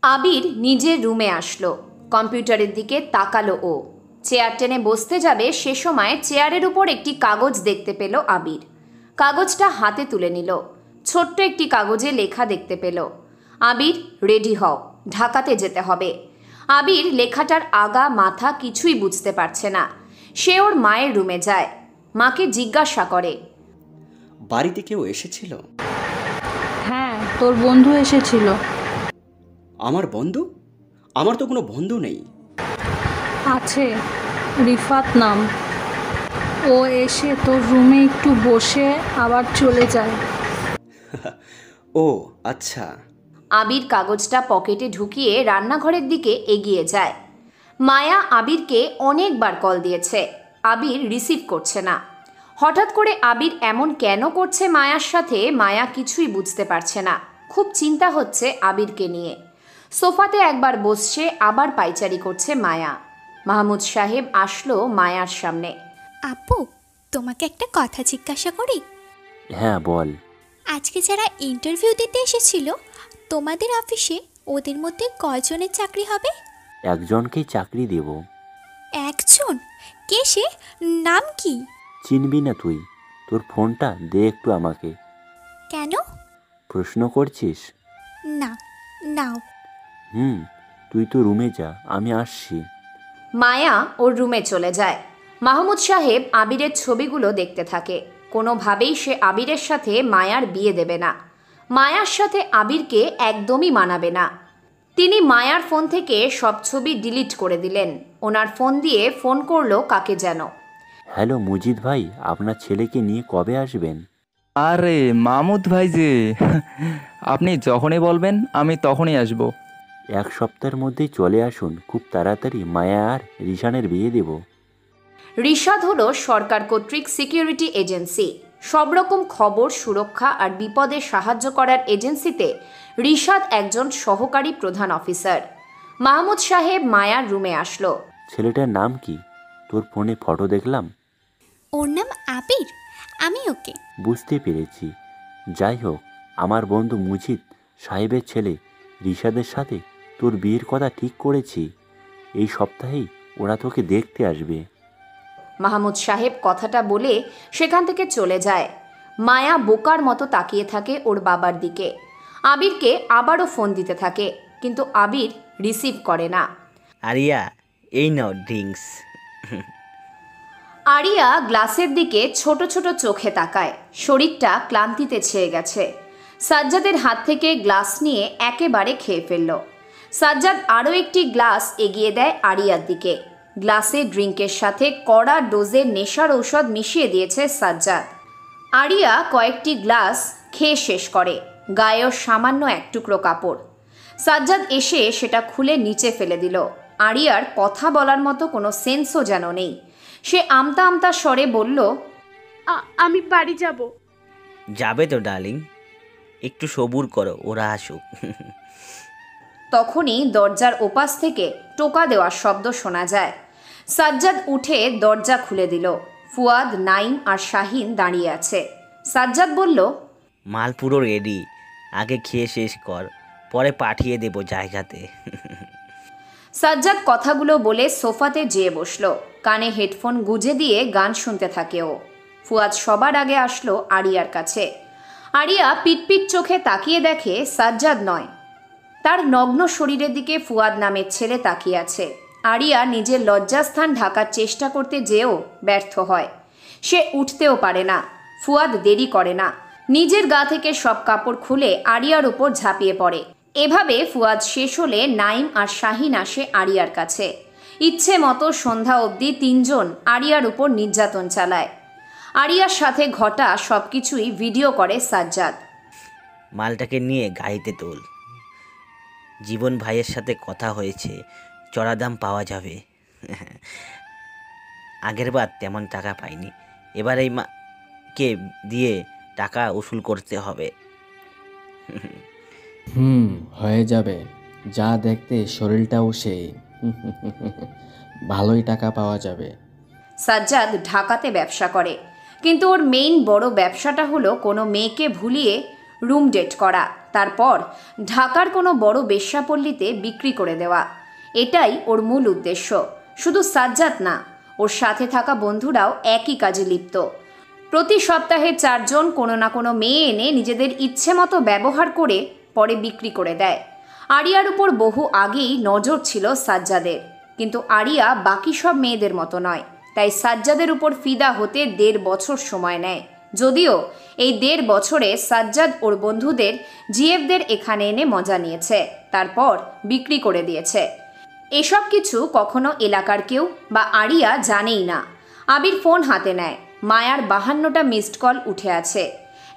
আবির নিজের রুমে আসলো। কম্পিউটারের দিকে তাকালো ও। চেয়ার টেনে বসতে যাবে সে সময় চেয়ারের উপর একটি কাগজ দেখতে পেল আবির। কাগজটা হাতে তুলে নিল। ছোট্ট একটি কাগজে লেখা দেখতে পেল, আবির রেডি হও, ঢাকাতে যেতে হবে। আবির লেখাটার আগা মাথা কিছুই বুঝতে পারছে না। সে ওর মায়ের রুমে যায়, মাকে জিজ্ঞাসা করে, বাড়িতে কেউ এসেছিল? হ্যাঁ, তোর বন্ধু এসেছিল। আমার বন্ধু? আমার তো কোনো বন্ধু নেই। আছে, রিফাত নাম। ও এসে তোর রুমে একটু বসে আবার চলে যায়। ও আচ্ছা। আবির কাগজটা পকেটে ঢুকিয়ে রান্নাঘরের দিকে এগিয়ে যায়। মায়া আবিরকে অনেকবার কল দিয়েছে, আবির রিসিভ করছে না। হঠাৎ করে আবির এমন কেন করছে মায়ার সাথে, মায়া কিছুই বুঝতে পারছে না। খুব চিন্তা হচ্ছে আবিরকে নিয়ে। সোফাতে একবার বসছে, আবার পাইচারি করছে মায়া। মাহমুদ সাহেব আসলো মায়ার সামনে। আপু, তোমাকে একটা কথা জিজ্ঞাসা করি? হ্যাঁ বল। আজকে যারা ইন্টারভিউ দিতে এসেছিল তোমাদের অফিসে, ওদের মধ্যে কয়জনের চাকরি হবে? একজনকেই চাকরি দেব। একজন? কে সে? নাম কি? চিনবি না তুই? তোর ফোনটা দে একটু আমাকে। কেন? প্রশ্ন করছিস? না, নাও। তুই তো রুমে যা, আমি আসছি। মায়া ওর রুমে চলে যায়। মাহমুদ সাহেব আবিরের ছবিগুলো দেখতে থাকে। কোনোভাবেই সে আবিরের সাথে মায়ার বিয়ে দেবে না। মায়ার সাথে আবিরকে একদমই মানাবে না। তিনি মায়ার ফোন থেকে সব ছবি ডিলিট করে দিলেন। ওনার ফোন দিয়ে ফোন করলো কাকে যেন। হ্যালো মুজিদ ভাই, আপনার ছেলেকে নিয়ে কবে আসবেন? আরে মামুদ ভাই যে, আপনি যখনই বলবেন আমি তখনই আসব। এক সপ্তাহের মধ্যেই চলে আসুন, খুব তাড়াতাড়ি মায়া আর রিশানের বিয়ে দেব। রিশাদ হলো সরকার কর্তৃক সিকিউরিটি এজেন্সি। সব রকম খবর, সুরক্ষা আর বিপদে সাহায্য করার এজেন্সিতে রিশাদ একজন সহকারী প্রধান অফিসার। মাহমুদ সাহেব মায়ার রুমে আসলো। ছেলেটার নাম কি? তোর ফোনে ফটো দেখলাম। ওর নাম আবির, আমি ওকে। বুঝতে পেরেছি। যাই হোক, আমার বন্ধু মুজিদ সাহেবের ছেলে রিশাদের সাথে তোর বিয়ের কথা ঠিক করেছি। এই সপ্তাহেই ওরা তোকে দেখতে আসবে। মাহমুদ সাহেব কথাটা বলে সেখান থেকে চলে যায়। মায়া বোকার মতো তাকিয়ে থাকে ওর বাবার দিকে। আবিরকে আবারও ফোন দিতে থাকে, কিন্তু আবির রিসিভ করে না। আরিয়া, এই নাও ড্রিঙ্কস। আরিয়া গ্লাসের দিকে ছোট ছোট চোখে তাকায়। শরীরটা ক্লান্তিতে ছেয়ে গেছে। সাজ্জাদের হাত থেকে গ্লাস নিয়ে একেবারে খেয়ে ফেলল। সাজ্জাদ আরও একটি গ্লাস এগিয়ে দেয় আরিয়ার দিকে। গ্লাসে ড্রিঙ্কের সাথে কড়া ডোজের নেশার ঔষধ মিশিয়ে দিয়েছে সাজ্জাদ। আরিয়া কয়েকটি গ্লাস খেয়ে শেষ করে। গায়েও সামান্য এক টুকরো কাপড়। সাজ্জাদ এসে সেটা খুলে নিচে ফেলে দিল। আরিয়ার কথা বলার মতো কোনো সেন্সও যেন নেই। সে আমতা আমতা স্বরে বলল, আমি বাড়ি যাব। যাবে তো ডার্লিং, একটু সবুর করো, ওরা আসুক। তখনই দরজার ওপাশ থেকে টোকা দেওয়ার শব্দ শোনা যায়। সাজ্জাদ উঠে দরজা খুলে দিল। ফুয়াদ, নাইম আর শাহিন দাঁড়িয়ে আছে। সাজ্জাদ বলল, মাল পুরো রেডি, আগে খেয়ে শেষ কর, পরে পাঠিয়ে দেব জায়গাতে। সাজ্জাদ কথাগুলো বলে সোফাতে যেয়ে বসলো। কানে হেডফোন গুঁজে দিয়ে গান শুনতে থাকে ও। ফুয়াদ সবার আগে আসলো আরিয়ার কাছে। আরিয়া পিটপিট চোখে তাকিয়ে দেখে সাজ্জাদ নয়, তার নগ্ন শরীরের দিকে ফুয়াদ নামের ছেলে তাকিয়ে আছে। আরিয়া নিজের লজ্জাস্থান ঢাকার চেষ্টা করতে যেও ব্যর্থ হয়। সে উঠতেও পারে না। ফুয়াদ দেরি করে না, নিজের গা থেকে সব কাপড় খুলে আরিয়ার উপর ঝাঁপিয়ে পড়ে। এভাবে ফুয়াদ শেষ হলে নাইম আর শাহিন আসে আরিয়ার কাছে। ইচ্ছে মতো সন্ধ্যা অবধি তিনজন আরিয়ার উপর নির্যাতন চালায়। আরিয়ার সাথে ঘটা সব কিছুই ভিডিও করে সাজ্জাদ। মালটাকে নিয়ে গাড়িতে তোল। জীবন ভাইয়ের সাথে কথা হয়েছে, চড়া দাম পাওয়া যাবে। আগেরবার তেমন টাকা পাইনি, এবার এই মাকে দিয়ে টাকা উসুল করতে হবে। হয়ে যাবে। যা দেখতে শরীরটাও সেই, ভালোই টাকা পাওয়া যাবে। সাজ্জাদ ঢাকাতে ব্যবসা করে, কিন্তু ওর মেইন বড় ব্যবসাটা হলো কোনো মেয়েকে ভুলিয়ে রুম ডেট করা। তারপর ঢাকার কোনো বড় বেশ্যাপল্লীতে বিক্রি করে দেওয়া। এটাই ওর মূল উদ্দেশ্য। শুধু সাজ্জাদ না, ওর সাথে থাকা বন্ধুরাও একই কাজে লিপ্ত। প্রতি সপ্তাহে 4 জন কোনো না কোনো মেয়ে এনে নিজেদের ইচ্ছে মতো ব্যবহার করে পরে বিক্রি করে দেয়। আরিয়ার উপর বহু আগেই নজর ছিল সাজ্জাদের, কিন্তু আরিয়া বাকি সব মেয়েদের মতো নয়। তাই সাজ্জাদের উপর ফিদা হতে 1.5 বছর সময় নেয়। যদিও এই 1.5 বছরে সাজ্জাদ ওর বন্ধুদের জিএফদের এখানে এনে মজা নিয়েছে, তারপর বিক্রি করে দিয়েছে। এসব কিছু কখনো এলাকার কেউ বা আরিয়া জানেই না। আবির ফোন হাতে নেয়। মায়ার 52টা মিসড কল উঠে আছে,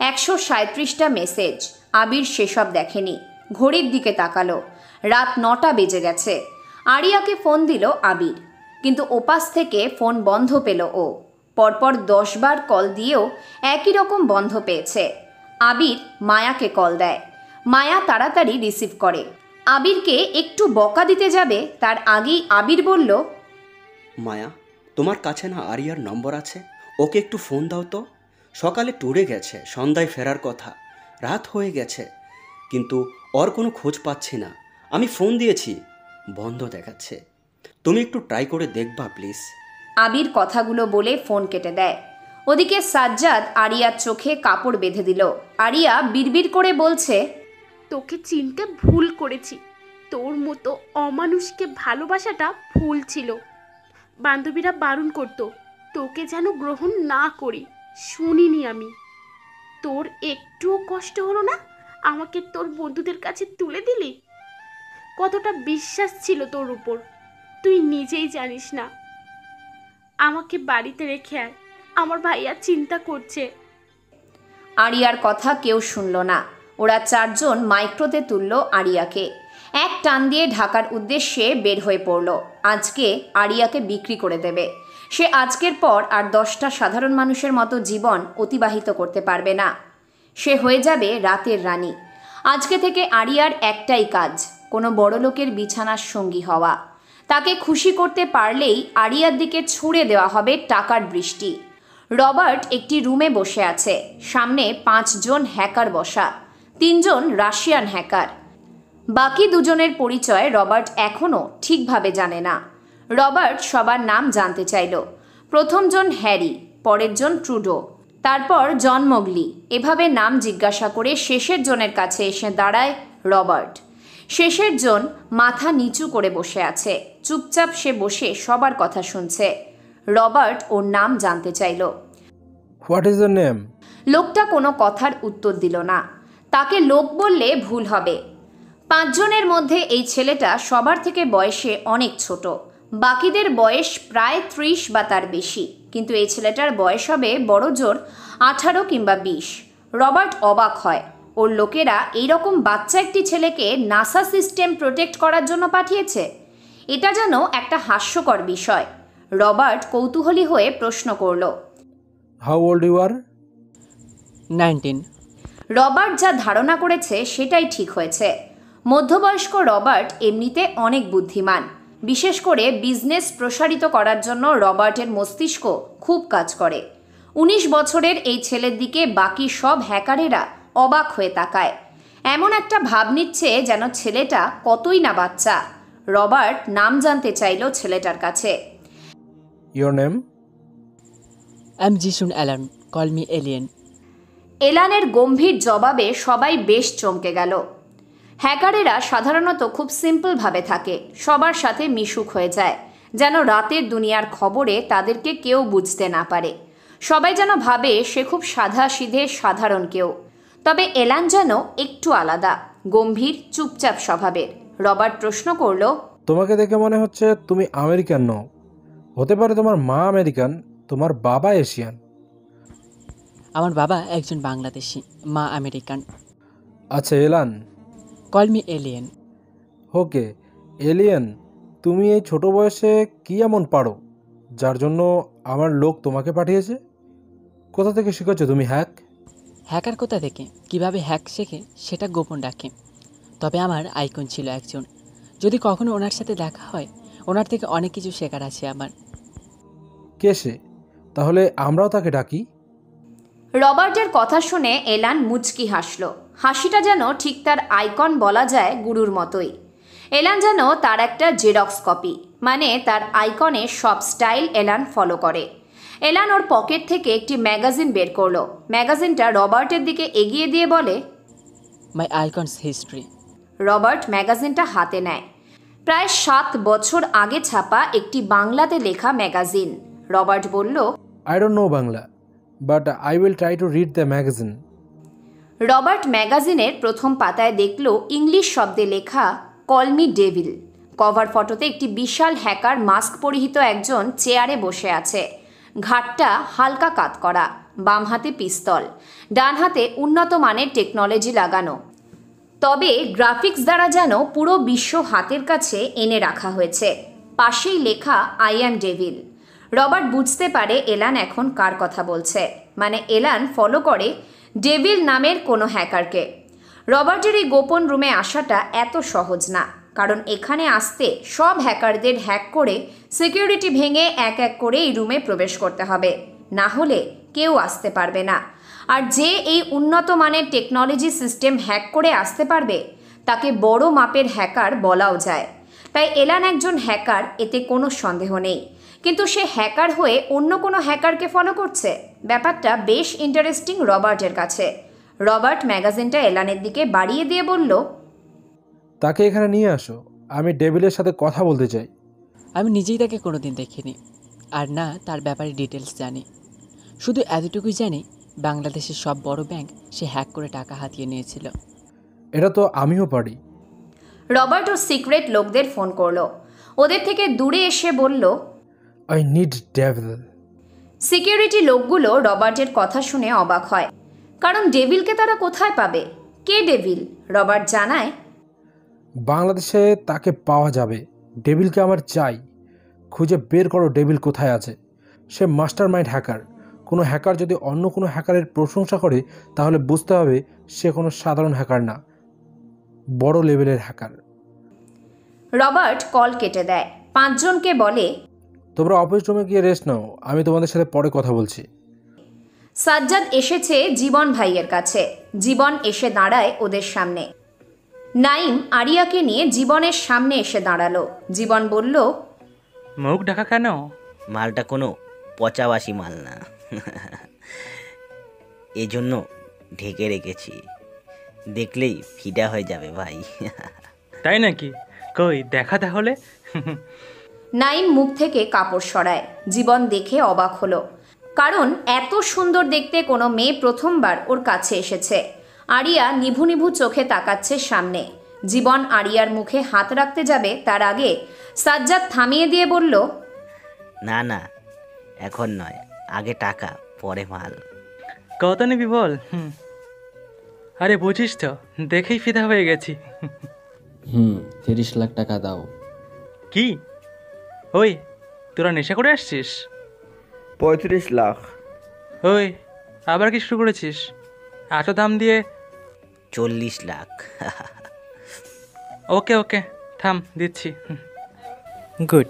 137টা মেসেজ। আবির সেসব দেখেনি, ঘড়ির দিকে তাকালো। রাত 9টা বেজে গেছে। আরিয়াকে ফোন দিল আবির, কিন্তু ওপাশ থেকে ফোন বন্ধ পেল ও। পরপর 10 বার কল দিয়েও একই রকম বন্ধ পেয়েছে। আবির মায়াকে কল দেয়। মায়া তাড়াতাড়ি রিসিভ করে। আবিরকে একটু বকা দিতে যাবে তার আগেই আবির বলল, মায়া, তোমার কাছে না আরিয়ার নম্বর আছে? ওকে একটু ফোন দাও তো। সকালে ট্যুরে গেছে, সন্ধ্যায় ফেরার কথা, রাত হয়ে গেছে, কিন্তু ওর কোনো খোঁজ পাচ্ছি না। আমি ফোন দিয়েছি, বন্ধ দেখাচ্ছে। তুমি একটু ট্রাই করে দেখবা প্লিজ। আবির কথাগুলো বলে ফোন কেটে দেয়। ওদিকে সাজ্জাদ আরিয়ার চোখে কাপড় বেঁধে দিল। আরিয়া বিড়বিড় করে বলছে, তোকে চিনতে ভুল করেছি। তোর মতো অমানুষকে ভালোবাসাটা ভুল ছিল। বান্ধবীরা বারণ করতো তোকে যেন গ্রহণ না করি, শুনিনি আমি। তোর একটুও কষ্ট হলো না আমাকে তোর বন্ধুদের কাছে তুলে দিলি? কতটা বিশ্বাস ছিল তোর উপর তুই নিজেই জানিস না। আমাকে বাড়িতে রেখে আয়, আমার ভাইয়া চিন্তা করছে। আরিয়ার কথা কেউ শুনল না। ওরা 4 জন মাইক্রোতে তুলল আরিয়াকে। এক টান দিয়ে ঢাকার উদ্দেশ্যে বের হয়ে পড়ল। আজকে আরিয়াকে বিক্রি করে দেবে। সে আজকের পর আর 10টা সাধারণ মানুষের মতো জীবন অতিবাহিত করতে পারবে না। সে হয়ে যাবে রাতের রানী। আজকে থেকে আরিয়ার একটাই কাজ, কোনো বড়লোকের বিছানার সঙ্গী হওয়া। তাকে খুশি করতে পারলেই আরিয়ার দিকে ছুঁড়ে দেওয়া হবে টাকার বৃষ্টি। রবার্ট একটি রুমে বসে আছে। সামনে 5 জন হ্যাকার বসা, 3 জন রাশিয়ান হ্যাকার। বাকি 2 জনের পরিচয় রবার্ট এখনও ঠিকভাবে জানে না। রবার্ট সবার নাম জানতে চাইল। প্রথম জন হ্যারি, পরের জন ট্রুডো, তারপর জন মগলি। এভাবে নাম জিজ্ঞাসা করে শেষের জনের কাছে এসে দাঁড়ায় রবার্ট। শেষের জন মাথা নিচু করে বসে আছে। চুপচাপ সে বসে সবার কথা শুনছে। রবার্ট ওর নাম জানতে চাইল। What is your name? লোকটা কোনো কথার উত্তর দিল না। তাকে লোক বললে ভুল হবে। 5 জনের মধ্যে এই ছেলেটা সবার থেকে বয়সে অনেক ছোট। বাকিদের বয়স প্রায় 30 বা তার বেশি, কিন্তু এই ছেলেটার বয়স হবে বড় জোর 18 কিংবা 20। রবার্ট অবাক হয়। ওর লোকেরা এইরকম বাচ্চা একটি ছেলেকে নাসা সিস্টেম প্রোটেক্ট করার জন্য পাঠিয়েছে। এটা যেন একটা হাস্যকর বিষয়। রবার্ট কৌতূহলী হয়ে প্রশ্ন করল, how old you are? 19। Robert যা ধারণা করেছে সেটাই ঠিক হয়েছে। মধ্যবয়স্ক রবার্ট এমনিতে অনেক বুদ্ধিমান। বিশেষ করে বিজনেস প্রসারিত করার জন্য রবার্টের মস্তিষ্ক খুব কাজ করে। 19 বছরের এই ছেলের দিকে বাকি সব হ্যাকারেরা অবাক হয়ে তাকায়। এমন একটা ভাব নিচ্ছে যেন ছেলেটা কতই না বাচ্চা। রবার্ট নাম জানতে চাইল ছেলেটার কাছে। Your name? I am Jisun Alan, call me alien. এলানের গম্ভীর জবাবে সবাই বেশ চমকে গেল। হ্যাকারেরা সাধারণত খুব সিম্পলভাবে থাকে, সবার সাথে মিশুক হয়ে যায়, যেন রাতের দুনিয়ার খবরে তাদেরকে কেউ বুঝতে না পারে। সবাই যেন ভাবে সে খুব সাধাসিধে সাধারণ কেউ। তবে এলান যেন একটু আলাদা, গম্ভীর চুপচাপ স্বভাবের। রবার্ট প্রশ্ন করল, তোমাকে দেখে মনে হচ্ছে তুমি আমেরিকান নও। হতে পারে তোমার মা আমেরিকান, তোমার বাবা এশিয়ান। আমার বাবা একজন বাংলাদেশি, মা আমেরিকান। আচ্ছা এলান, কল মি এলিয়েন। ওকে এলিয়েন, তুমি এই ছোট বয়সে কী এমন পারো যার জন্য আমার লোক তোমাকে পাঠিয়েছে? কোথা থেকে শিখেছো তুমি হ্যাক? হ্যাকার কোথা থেকে কিভাবে হ্যাক শেখে সেটা গোপন রাখে। তবে আমার আইকন ছিল একজন। যদি কখনো ওনার সাথে দেখা হয়, ওনার থেকে অনেক কিছু শেখার আছে আমার। কে সে? তাহলে আমরাও তাকে ডাকি। রবার্টের কথা শুনে এলান মুচকি হাসল। হাসিটা যেন ঠিক তার আইকন বলা যায় গুরুর মতোই। এলান যেন তার একটা জেরক্স কপি, মানে তার আইকনে সব স্টাইল এলান ফলো করে। এলান ওর পকেট থেকে একটি ম্যাগাজিন বের করলো। ম্যাগাজিনটা রবার্টের দিকে এগিয়ে দিয়ে বলে, মাই আইকনস হিস্ট্রি। রবার্ট ম্যাগাজিনটা হাতে নেয়। প্রায় 7 বছর আগে ছাপা একটি বাংলাতে লেখা ম্যাগাজিন। রবার্ট বলল, I don't know Bangla, but I will try to read the magazine. Robert ম্যাগাজিনের প্রথম পাতায় দেখল ইংলিশ শব্দে লেখা কল মি ডেভিল। কভার ফটোতে একটি বিশাল হ্যাকার মাস্ক পরিহিত একজন চেয়ারে বসে আছে। ঘাটটা হালকা কাত করা, বাম হাতে পিস্তল, ডান হাতে উন্নত মানের টেকনোলজি লাগানো। তবে গ্রাফিক্স দ্বারা যেন পুরো বিশ্ব হাতের কাছে এনে রাখা হয়েছে। পাশেই লেখা আই অ্যাম ডেভিল। রবার্ট বুঝতে পারে এলান এখন কার কথা বলছে, মানে এলান ফলো করে ডেভিল নামের কোনো হ্যাকারকে। রবার্টের এই গোপন রুমে আসাটা এত সহজ না, কারণ এখানে আসতে সব হ্যাকারদের হ্যাক করে সিকিউরিটি ভেঙে এক এক করে এই রুমে প্রবেশ করতে হবে, না হলে কেউ আসতে পারবে না। আর যে এই উন্নত মানের টেকনোলজি সিস্টেম হ্যাক করে আসতে পারবে তাকে বড় মাপের হ্যাকার বলাও যায়। তাই এলান একজন হ্যাকার, এতে কোনো সন্দেহ নেই। কিন্তু সে হ্যাকার হয়ে অন্য কোনো হ্যাকারকে ফলো করছে, ব্যাপারটা বেশ ইন্টারেস্টিং রবার্টের কাছে। রবার্ট ম্যাগাজিনটা এলানের দিকে বাড়িয়ে দিয়ে বলল, তাকে এখানে নিয়ে আসো, আমি ডেভিলের সাথে কথা বলতে চাই। আমি নিজেই তাকে কোনোদিন দেখিনি, আর না তার ব্যাপারে ডিটেলস জানি। শুধু এতটুকুই জানি বাংলাদেশের সব বড় ব্যাংক সে হ্যাক করে টাকা হাতিয়ে নিয়েছিল। এটা তো আমিও পারি। রবার্ট ওর সিক্রেট লোকদের ফোন করলো। ওদের থেকে দূরে এসে বলল, আই নিড ডেভিল। সিকিউরিটি লোকগুলো রবার্টের কথা শুনে অবাক হয়, কারণ ডেভিলকে তারা কোথায় পাবে? কে ডেভিল? রবার্ট জানায়, বাংলাদেশে তাকে পাওয়া যাবে। ডেভিলকে আমার চাই। খুঁজে বের করো ডেভিল কোথায় আছে। সে মাস্টার মাইন্ড হ্যাকার। কোনো হ্যাকার যদি অন্য কোনো হ্যাকারের প্রশংসা করে তাহলে বুঝতে হবে সে কোনো সাধারণ হ্যাকার না, বড় লেভেলের হ্যাকার। রবার্ট কল কেটে দেয়। 5 জনকে বলে, তোমরা অফিস রুমে গিয়ে রেস্ট নাও, আমি তোমাদের সাথে পরে কথা বলছি। সাজ্জাদ এসেছে জীবন ভাইয়ের কাছে। জীবন এসে দাঁড়ায় ওদের সামনে। নাইম আরিয়াকে নিয়ে জীবনের সামনে এসে দাঁড়ালো। জীবন বলল, মুখ ঢাকা কেন? মালটা কোনো পচাবাসি মাল না, এজন্য ঢেকে রেখেছি। দেখলেই ফিদা হয়ে যাবে ভাই। তাই নাকি? কই দেখা তাহলে। নাইম মুখ থেকে কাপড় সরায়। জীবন দেখে অবাক হলো, কারণ এত সুন্দর দেখতে কোনো মেয়ে প্রথমবার ওর কাছে এসেছে। আরিয়া নিভু নিভু চোখে তাকাচ্ছে সামনে। জীবন আরিয়ার মুখে হাত রাখতে যাবে, তার আগে সাজ্জাদ থামিয়ে দিয়ে বলল, না না, এখন নয়, আগে টাকা পরে মাল। কত নিবি বল? আরে বুঝিস তো, দেখেই ফিদা হয়ে গেছি। 30 লাখ টাকা দাও। কি? ওই তোরা নেশা করে আসছিস? 35 লাখ। ওই আবার কি শুরু করেছিস? এত দাম দিয়ে? 40 লাখ। ওকে ওকে, থাম দিচ্ছি। গুড।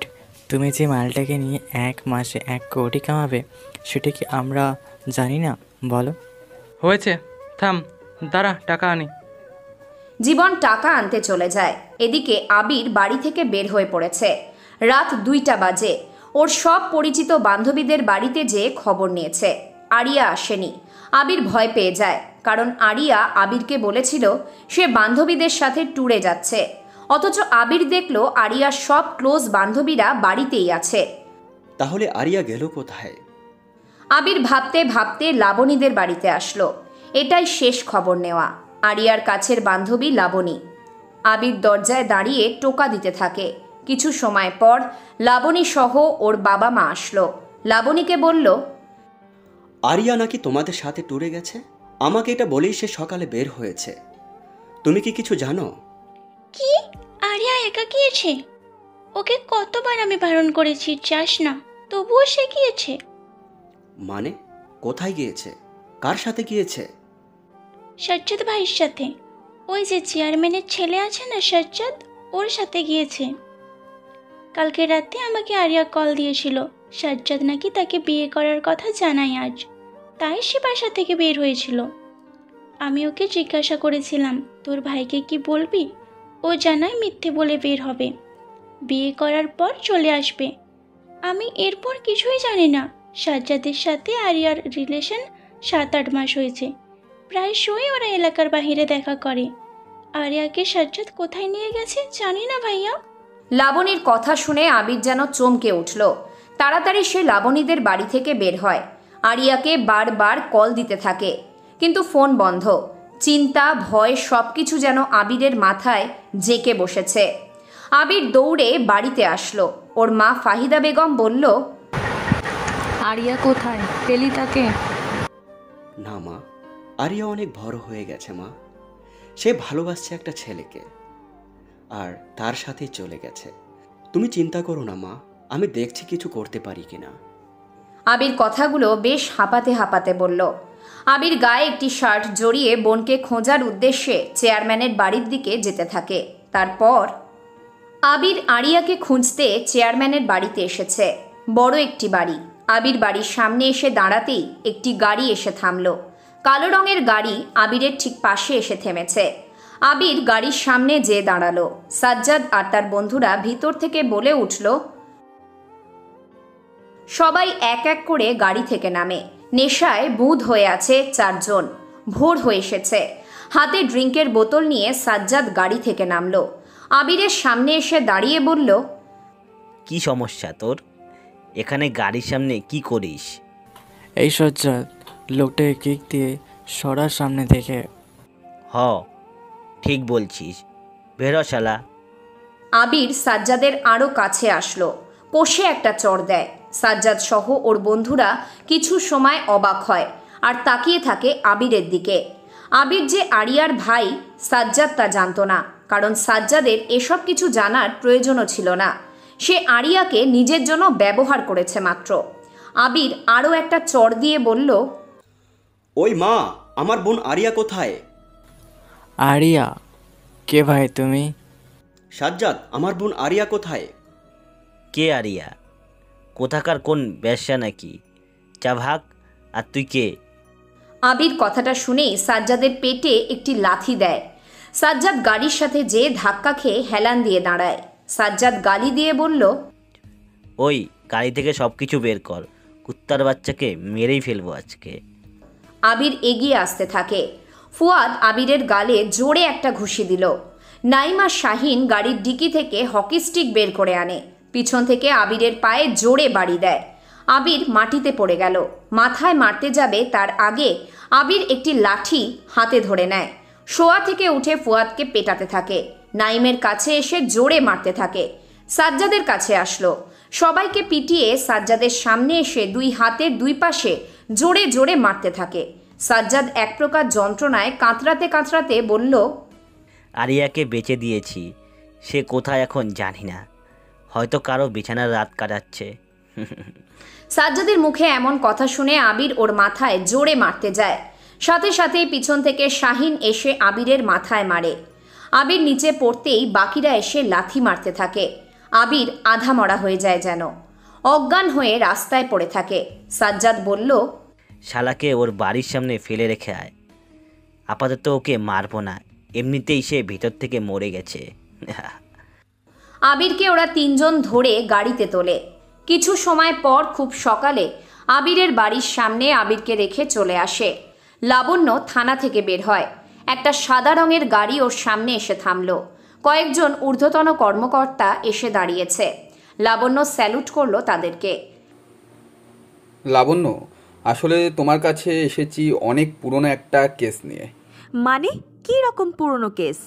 তুমি যে মালটাকে নিয়ে 1 মাসে 1 কোটি কামাবে সেটা কি আমরা জানি না? বলো। হয়েছে, থাম, দাঁড়া টাকা আনি। জীবন টাকা আনতে চলে যায়। এদিকে আবির বাড়ি থেকে বের হয়ে পড়েছে। রাত 2টা বাজে। ওর সব পরিচিত বান্ধবীদের বাড়িতে যেয়ে খবর নিয়েছে। আরিয়া আসেনি। আবির ভয় পেয়ে যায়, কারণ আরিয়া আবিরকে বলেছিল সে বান্ধবীদের সাথে ট্যুরে যাচ্ছে। অথচ আবির দেখলো আরিয়ার সব ক্লোজ বান্ধবীরা বাড়িতেই আছে। তাহলে আরিয়া গেল কোথায়? আবির ভাবতে ভাবতে লাবণীদের বাড়িতে আসলো। এটাই শেষ খবর নেওয়া। আরিয়ার কাছের বান্ধবী লাবণী। আবির দরজায় দাঁড়িয়ে টোকা দিতে থাকে। কিছু সময় পর লাবণী সহ ওর বাবা মা আসলো। লাবণীকে বলল, আরিয়া নাকি তোমাদের সাথে ট্যুরে গেছে। আমাকে এটা বলেই সে সকালে বের হয়েছে। তুমি কি কিছু জানো? কি? আরিয়া একা গিয়েছে? ওকে কতবার আমি বারণ করেছি যাস না, তবুও সে গিয়েছে। মানে কোথায় গিয়েছে? কার সাথে গিয়েছে? সাজ্জাদ ভাইয়ের সাথে। ওই যে চেয়ারম্যানের ছেলে আছে না সাজ্জাদ, ওর সাথে গিয়েছে। কালকে রাতে আমাকে আরিয়া কল দিয়েছিল, সাজ্জাদ নাকি তাকে বিয়ে করার কথা জানায় আজ, তাই সে বাসা থেকে বের হয়েছিল। আমি ওকে জিজ্ঞাসা করেছিলাম তোর ভাইকে কি বলবি, ও জানায় মিথ্যে বলে বের হবে, বিয়ে করার পর চলে আসবে। আমি এরপর কিছুই জানি না। সাজ্জাদের সাথে আরিয়ার রিলেশন 7-8 মাস হয়েছে, প্রায়শই ওরা এলাকার বাইরে দেখা করে। আরিয়াকে সাজ্জাদ কোথায় নিয়ে গেছে জানি না ভাইয়া। লাবণীর কথা শুনে আবির যেন চমকে উঠল। তাড়াতাড়ি সে লাবণীদের বাড়ি থেকে বের হয়। আরিয়াকে বারবার কল দিতে থাকে, কিন্তু ফোন বন্ধ। চিন্তা ভয় সবকিছু যেন আবিরের মাথায় জেঁকে বসেছে। আবির দৌড়ে বাড়িতে আসলো। ওর মা ফাহিদা বেগম বলল, আরিয়া কোথায়, পেলি তাকে? না মা, আরিয়া অনেক বড় হয়ে গেছে মা। সে ভালোবাসছে একটা ছেলেকে, আর তার সাথেই চলে গেছে। তুমি চিন্তা করো না মা, আমি দেখছি কিছু করতে পারি কিনা। আবির কথাগুলো বেশ হাঁপাতে হাঁপাতে বলল। আবির গায়ে একটি শার্ট জড়িয়ে বোনকে খোঁজার উদ্দেশ্যে চেয়ারম্যানের বাড়ির দিকে যেতে থাকে। তারপর আবির আরিয়াকে খুঁজতে চেয়ারম্যানের বাড়িতে এসেছে। বড় একটি বাড়ি। আবির বাড়ির সামনে এসে দাঁড়াতেই একটি গাড়ি এসে থামল। কালো রঙের গাড়ি আবিরের ঠিক পাশে এসে থেমেছে। আবির গাড়ির সামনে যেয়ে দাঁড়ালো। সাজ্জাদ আর তার বন্ধুরা ভিতর থেকে বলে উঠল। সবাই এক এক করে গাড়ি থেকে নামে। নেশায় বুঁদ হয়ে আছে 4 জন। ভোর হয়ে এসেছে। হাতে ড্রিঙ্কের বোতল নিয়ে সাজ্জাদ গাড়ি থেকে নামলো। আবিরের সামনে এসে দাঁড়িয়ে বলল, কি সমস্যা তোর? এখানে গাড়ির সামনে কি করিস? এই সাজ্জাদ, লোকটাকে কিক দিয়ে সরার সামনে থেকে। হ, ঠিক বলছিস, বেরো শালা। আবির সাজ্জাদের আরও কাছে আসলো। কষে একটা চড় দেয়। সাজ্জাদ সহ ওর বন্ধুরা কিছু সময় অবাক হয় আর তাকিয়ে থাকে আবিরের দিকে। আবির যে আরিয়ার ভাই সাজ্জাদ তা জানতো না, কারণ সাজ্জাদের এসব কিছু জানার প্রয়োজনও ছিল না। সে আরিয়াকে নিজের জন্য ব্যবহার করেছে মাত্র। আবির আরও একটা চড় দিয়ে বলল, ওই মা, আমার বোন আরিয়া কোথায়? আরিয়া? কে ভাই তুমি? সাজ্জাদ, আমার বোন আরিয়া কোথায়? কে আরিয়া? কোথাকার কোন ব্যবসা নাকি? চা ভাগ। আর তুই কে? আবির কথাটা শুনেই সাজ্জাদের পেটে একটি লাথি দেয়। সাজ্জাদ গাড়ির সাথে যেয়ে ধাক্কা খেয়ে হেলান দিয়ে দাঁড়ায়। সাজ্জাদ গালি দিয়ে বলল, ওই গাড়ি থেকে সব কিছু বের কর, কুত্তার বাচ্চাকে মেরেই ফেলবো আজকে। আবির এগিয়ে আসতে থাকে। ফুয়াদ আবিরের গালে জোরে একটা ঘুষি দিল। নাইমা শাহিন গাড়ির ডিকি থেকে হকি স্টিক বের করে আনে। পিছন থেকে আবিরের পায়ে জোরে বাড়ি দেয়। আবির মাটিতে পড়ে গেল। মাথায় মারতে যাবে তার আগে আবির একটি লাঠি হাতে ধরে নেয়। শোয়া থেকে উঠে ফুয়াদকে পেটাতে থাকে। নাইমের কাছে এসে জোরে মারতে থাকে। সাজ্জাদের কাছে আসলো। সবাইকে পিটিয়ে সাজ্জাদের সামনে এসে 2 হাতের 2 পাশে জোরে জোরে মারতে থাকে। সাজ্জাদ এক প্রকার যন্ত্রণায় কাতরাতে কাতরাতে বলল, আরিয়াকে বেঁচে দিয়েছি, সে কোথায় এখন জানি না, হয়তো কারো বিছানার রাত কাটাচ্ছে। সাজ্জাদের মুখে এমন কথা শুনে আবির ওর মাথায় জোরে মারতে যায়। সাথে সাথেই পিছন থেকে শাহিন এসে আবিরের মাথায় মারে। আবির নিচে পড়তেই বাকিরা এসে লাথি মারতে থাকে। আবির আধা মরা হয়ে যায়, যেন অজ্ঞান হয়ে রাস্তায় পড়ে থাকে। সাজ্জাদ বলল, শালাকে ওর বাড়ির সামনে ফেলে রেখে আয়, আপাতত ওকে মারবো না, এমনিতেই সে ভিতর থেকে মরে গেছে। আবিরকে ওরা 3 জন ধরে গাড়িতে তোলে। কিছু সময় পর খুব সকালে আবিরের বাড়ির সামনে আবিরকে রেখে চলে আসে। লাবণ্য থানা থেকে বের হয়। একটা সাদা রঙের গাড়ি ওর সামনে এসে থামল। কয়েকজন ঊর্ধ্বতন কর্মকর্তা এসে দাঁড়িয়েছে। লাবণ্য স্যালুট করলো তাদেরকে। লাবণ্য, আসলে তোমার কাছে এসেছি অনেক পুরনো একটা কেস নিয়ে। মানে কি রকম পুরনো কেস?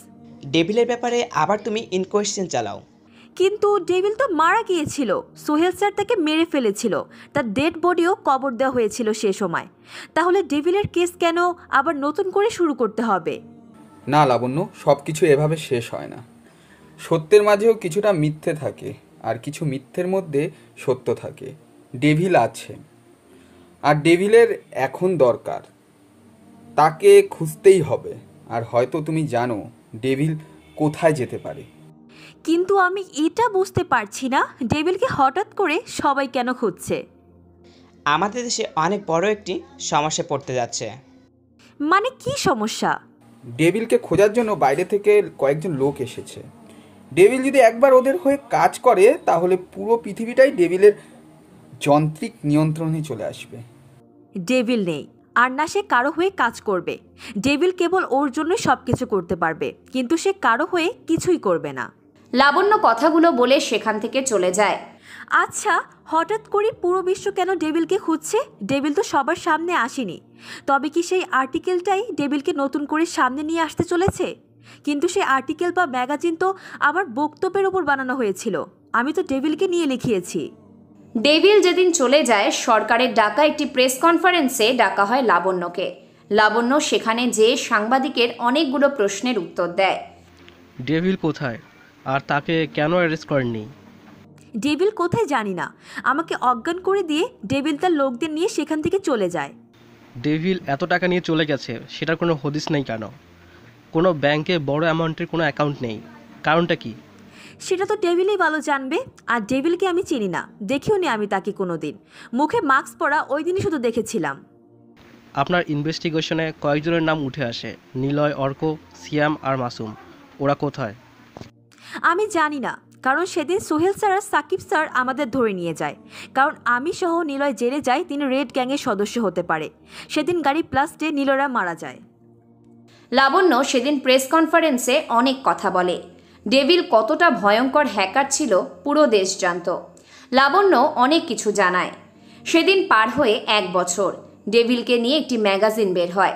ডেভিলের ব্যাপারে আবার তুমি ইনকোয়েশ্চেন চালাও। কিন্তু ডেভিল তো মারা গিয়েছিল। সোহেল স্যার তাকে মেরে ফেলেছিল। তার ডেড বডিও কবর দেওয়া হয়েছিল সে সময়। তাহলে ডেভিলের কেস কেন আবার নতুন করে শুরু করতে হবে? না লাবণ্য, সব কিছু এভাবে শেষ হয় না। সত্যের মাঝেও কিছুটা মিথ্যে থাকে, আর কিছু মিথ্যের মধ্যে সত্য থাকে। ডেভিল আছে, আর ডেভিলের এখন দরকার। তাকে খুঁজতেই হবে। আর হয়তো তুমি জানো ডেভিল কোথায় যেতে পারে। কিন্তু আমি এটা বুঝতে পারছি না, ডেভিলকে হঠাৎ করে সবাই কেন খুঁজছে? আমাদের দেশে অনেক বড় একটি সমস্যা পড়তে যাচ্ছে। মানে কি সমস্যা? ডেভিলকে খোঁজার জন্য বাইরে থেকে কয়েকজন লোক এসেছে। ডেভিল যদি একবার ওদের হয়ে কাজ করে তাহলে পুরো পৃথিবীটাই ডেভিলের যন্ত্রিক নিয়ন্ত্রণে চলে আসবে। ডেভিল নেই, আর না সে কারো হয়ে কাজ করবে। ডেভিল কেবল ওর জন্য সব কিছু করতে পারবে, কিন্তু সে কারো হয়ে কিছুই করবে না। লাবণ্য কথাগুলো বলে সেখান থেকে চলে যায়। আচ্ছা, হঠাৎ করে পুরো বিশ্ব কেন ডেভিলকে খুঁজছে? ডেভিল তো সবার সামনে আসেনি। তবে কি সেই আর্টিকেলটাই ডেভিলকে নতুন করে সামনে নিয়ে আসতে চলেছে? কিন্তু সেই আর্টিকেল বা ম্যাগাজিন তো আমার বক্তব্যের ওপর বানানো হয়েছিল। আমি তো ডেভিলকে নিয়ে লিখিয়েছি। ডেভিল যেদিন চলে যায়, সরকারের ডাকা একটি প্রেস কনফারেন্সে ডাকা হয় লাবণ্যকে। লাবণ্য সেখানে যেয়ে সাংবাদিকের অনেকগুলো প্রশ্নের উত্তর দেয়। ডেভিল কোথায়, আর তাকে কেন অ্যারেস্ট করেননি? ডেভিল কোথায় জানি না, আমাকে অজ্ঞান করে দিয়ে ডেভিল তার লোকদের নিয়ে সেখান থেকে চলে যায়। ডেভিল এত টাকা নিয়ে চলে গেছে, সেটার কোনো হদিস নেই কেন? কোনো ব্যাংকে বড় অ্যামাউন্টের কোনো অ্যাকাউন্ট নেই, কারণটা কি? সেটা তো ডেভিলই ভালো জানবে। আর ডেভিলকে আমি চিনি না, দেখিও নি আমি তাকে কোনো দিন। মুখে মাস্ক পরা ওই দিনই শুধু দেখেছিলাম। আপনার ইনভেস্টিগেশনে কয়েকজনের নাম উঠে আসে, নিলয়, অর্ক, সিয়াম আর মাসুম। ওরা কোথায়? আমি জানি না, কারণ সেদিন সোহেল স্যার আর সাকিব স্যার আমাদের ধরে নিয়ে যায়। কারণ আমি সহ নিলয় জেলে যাই তিনি রেড গ্যাংয়ের সদস্য হতে পারে। সেদিন গাড়ি প্লাস্টে নিলয়রা মারা যায়। লাবণ্য সেদিন প্রেস কনফারেন্সে অনেক কথা বলে। ডেভিল কতটা ভয়ঙ্কর হ্যাকার ছিল পুরো দেশ জানত। লাবণ্য অনেক কিছু জানায়। সেদিন পার হয়ে 1 বছর। ডেভিলকে নিয়ে একটি ম্যাগাজিন বের হয়।